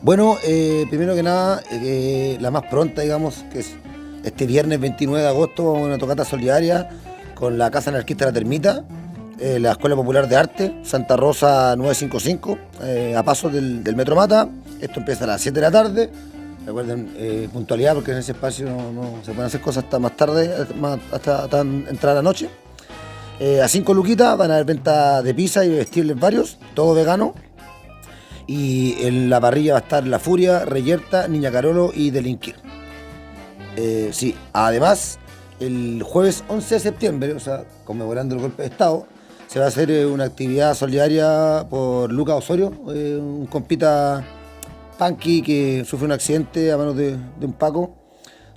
Bueno, primero que nada, la más pronta, digamos, que es este viernes 29 de agosto, una tocata solidaria con la Casa Anarquista de la Termita, la Escuela Popular de Arte, Santa Rosa 955, a pasos del Metro Mata. Esto empieza a las 7 de la tarde. Recuerden, puntualidad, porque en ese espacio no se pueden hacer cosas hasta más tarde, hasta entrar a la noche. A 5 luquitas van a haber venta de pizza y vestibles varios, todo vegano. Y en la parrilla va a estar La Furia, Reyerta, Niña Carolo y Delinquir. Sí, además, el jueves 11 de septiembre, o sea, conmemorando el golpe de Estado, se va a hacer una actividad solidaria por Lucas Osorio, un compita punky que sufrió un accidente a manos de un Paco,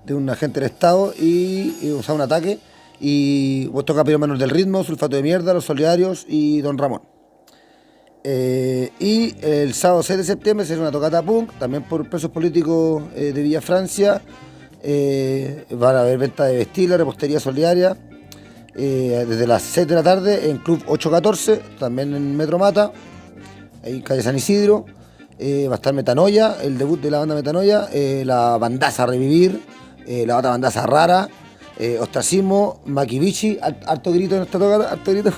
de un agente del Estado, y usaba un ataque. Y vos toca Pedro Manuel del Ritmo, Sulfato de Mierda, Los Solidarios y Don Ramón. Y el sábado 6 de septiembre se hace una tocata punk, también por presos políticos de Villa Francia. Van a haber venta de vestibles, repostería solidaria, desde las 6 de la tarde en Club 814, también en Metro Mata, ahí en calle San Isidro. Va a estar Metanoia, el debut de la banda Metanoia, la bandaza Revivir, la otra bandaza Rara, Ostracismo, Maquivichi, harto grito en esta tocata, harto grito,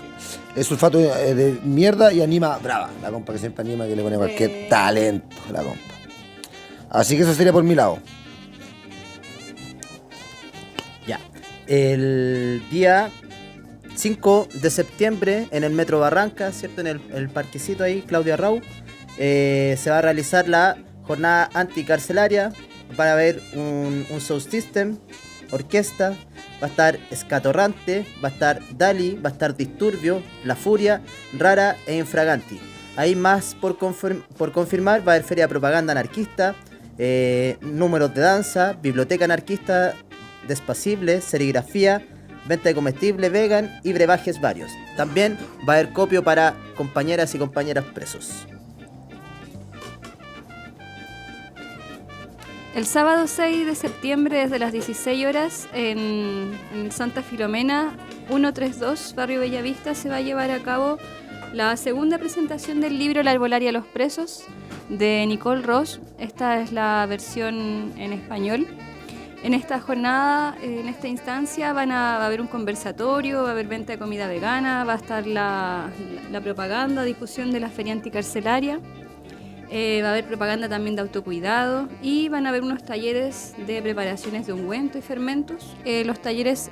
Sulfato de Mierda y Anima Brava, la compa que siempre anima, que le pone cualquier talento a la compa. Así que eso sería por mi lado. Ya, el día 5 de septiembre en el Metro Barranca, ¿cierto? En el parquecito ahí, Claudia Rau, se va a realizar la jornada anticarcelaria. Van a haber un sound system, orquesta, va a estar Escatorrante, va a estar Dali, va a estar Disturbio, La Furia, Rara e Infraganti. Hay más por confirmar, va a haber feria de propaganda anarquista, números de danza, biblioteca anarquista despacible, serigrafía, venta de comestible vegan y brebajes varios. También va a haber copio para compañeras y compañeros presos. El sábado 6 de septiembre, desde las 16 horas, en Santa Filomena 132, Barrio Bellavista, se va a llevar a cabo la segunda presentación del libro La Arbolaria a los Presos, de Nicole Roche. Esta es la versión en español. En esta jornada, en esta instancia, va a haber un conversatorio, va a haber venta de comida vegana, va a estar la propaganda, difusión de la feria anticarcelaria. Va a haber propaganda también de autocuidado y van a haber unos talleres de preparaciones de ungüento y fermentos. Los talleres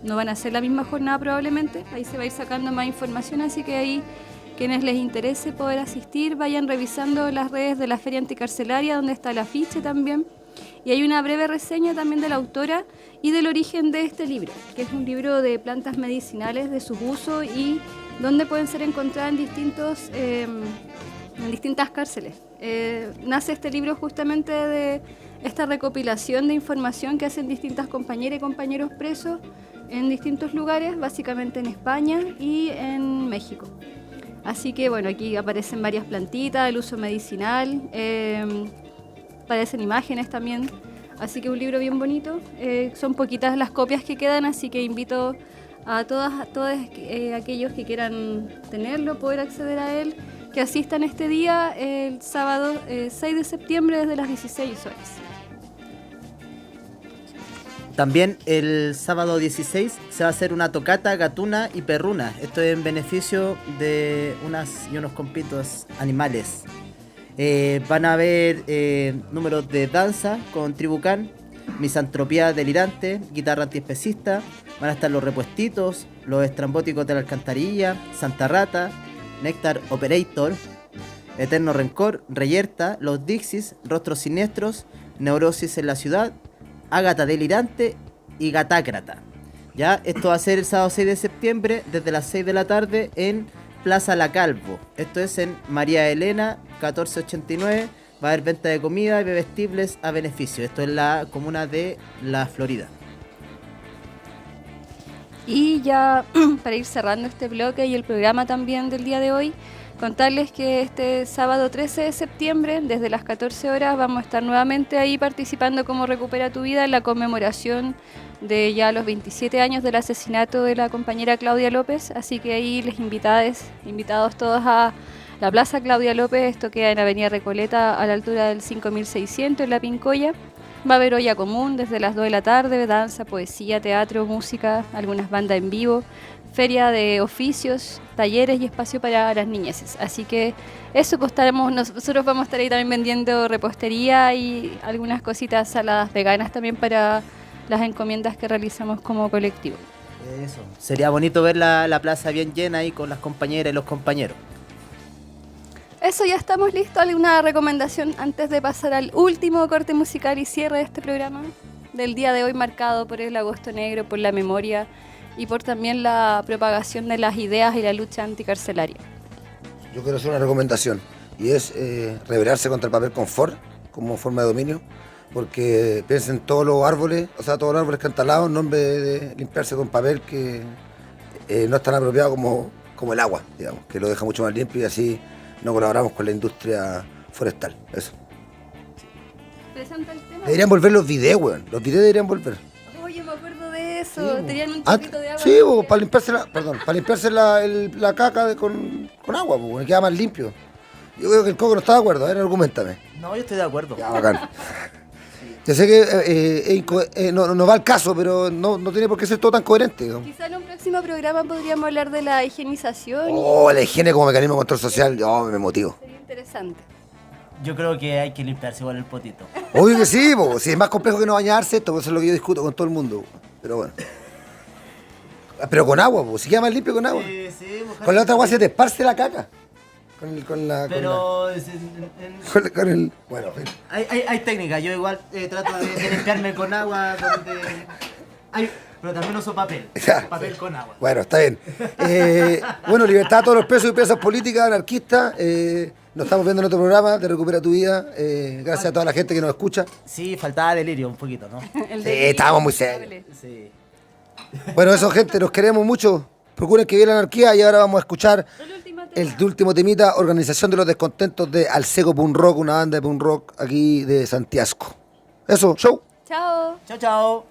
no van a ser la misma jornada probablemente, ahí se va a ir sacando más información, así que ahí Quienes les interese poder asistir, vayan revisando las redes de la Feria Anticarcelaria, donde está el afiche también. Y hay una breve reseña también de la autora y del origen de este libro, que es un libro de plantas medicinales, de su uso y donde pueden ser encontradas en distintas cárceles. Nace este libro justamente de esta recopilación de información que hacen distintas compañeras y compañeros presos en distintos lugares, básicamente en España y en México. Así que bueno, aquí aparecen varias plantitas, el uso medicinal, aparecen imágenes también, así que un libro bien bonito. Son poquitas las copias que quedan, así que invito a todos aquellos que quieran tenerlo, poder acceder a él, que asistan este día, el sábado 6 de septiembre desde las 16 horas. También el sábado 16 se va a hacer una tocata gatuna y perruna. Esto es en beneficio de unos compitos animales. Van a haber números de danza con Tribucán, misantropía delirante, guitarra antiespecista. Van a estar los repuestitos, los estrambóticos de la alcantarilla, Santa Rata, Néctar Operator, Eterno Rencor, Reyerta, los Dixis, Rostros Siniestros, Neurosis en la Ciudad, Ágata Delirante y Gatácrata. Ya, esto va a ser el sábado 6 de septiembre desde las 6 de la tarde en Plaza La Calvo. Esto es en María Elena 1489. Va a haber venta de comida y bebestibles a beneficio. Esto es la comuna de La Florida. Y ya para ir cerrando este bloque y el programa también del día de hoy, contarles que este sábado 13 de septiembre, desde las 14 horas, vamos a estar nuevamente ahí participando como Recupera tu Vida en la conmemoración de ya los 27 años del asesinato de la compañera Claudia López. Así que ahí les invitados todos a la Plaza Claudia López. Esto queda en Avenida Recoleta a la altura del 5600 en La Pincoya. Va a haber olla común desde las 2 de la tarde, danza, poesía, teatro, música, algunas bandas en vivo, feria de oficios, talleres y espacio para las niñeces. Así que eso, pues nosotros vamos a estar ahí también vendiendo repostería y algunas cositas saladas veganas también para las encomiendas que realizamos como colectivo. Eso, sería bonito ver la plaza bien llena ahí con las compañeras y los compañeros. Eso, ya estamos listos. ¿Alguna recomendación antes de pasar al último corte musical y cierre de este programa del día de hoy, marcado por el Agosto Negro, por la memoria y por también la propagación de las ideas y la lucha anticarcelaria? Yo quiero hacer una recomendación y es rebelarse contra el papel confort como forma de dominio, porque piensen todos los árboles, todos los árboles que han talado en nombre de limpiarse con papel que no es tan apropiado como el agua, digamos, que lo deja mucho más limpio y así no colaboramos con la industria forestal. Eso. Presenta el tema. Deberían volver los videos, weón. Los videos deberían volver. Oye, me acuerdo de eso. Sí, tenían un chorrito de agua. Sí, para limpiarse la caca con agua, porque queda más limpio. Yo creo que el Coco no está de acuerdo. A ver, argumentame. No, yo estoy de acuerdo. Ya, bacán. Yo sé que no va al caso, pero no tiene por qué ser todo tan coherente, ¿no? Quizá en un próximo programa podríamos hablar de la higienización. La higiene como mecanismo de control social, me motivo. Sería interesante. Yo creo que hay que limpiarse igual el potito. Obvio que sí, si es más complejo que no bañarse, esto es lo que yo discuto con todo el mundo. Pero bueno. Pero con agua, si queda más limpio con agua. Sí, con la otra agua se te esparce la caca. Bueno, hay técnicas. Yo igual trato de limpiarme con agua pero también uso papel. Papel con agua. Bueno, está bien. Libertad a todos los presos y presas políticas, anarquistas. Nos estamos viendo en otro programa de Recupera tu Vida. Gracias a toda la gente que nos escucha. Sí, faltaba delirio un poquito, ¿no? Estábamos muy serios. Sí. Bueno, eso, gente, nos queremos mucho. Procuren que viva la anarquía y ahora vamos a escuchar el último temita, Organización de los Descontentos de Alsego Punk Rock, una banda de punk rock aquí de Santiago. Eso, show. Chao. Chao, chao.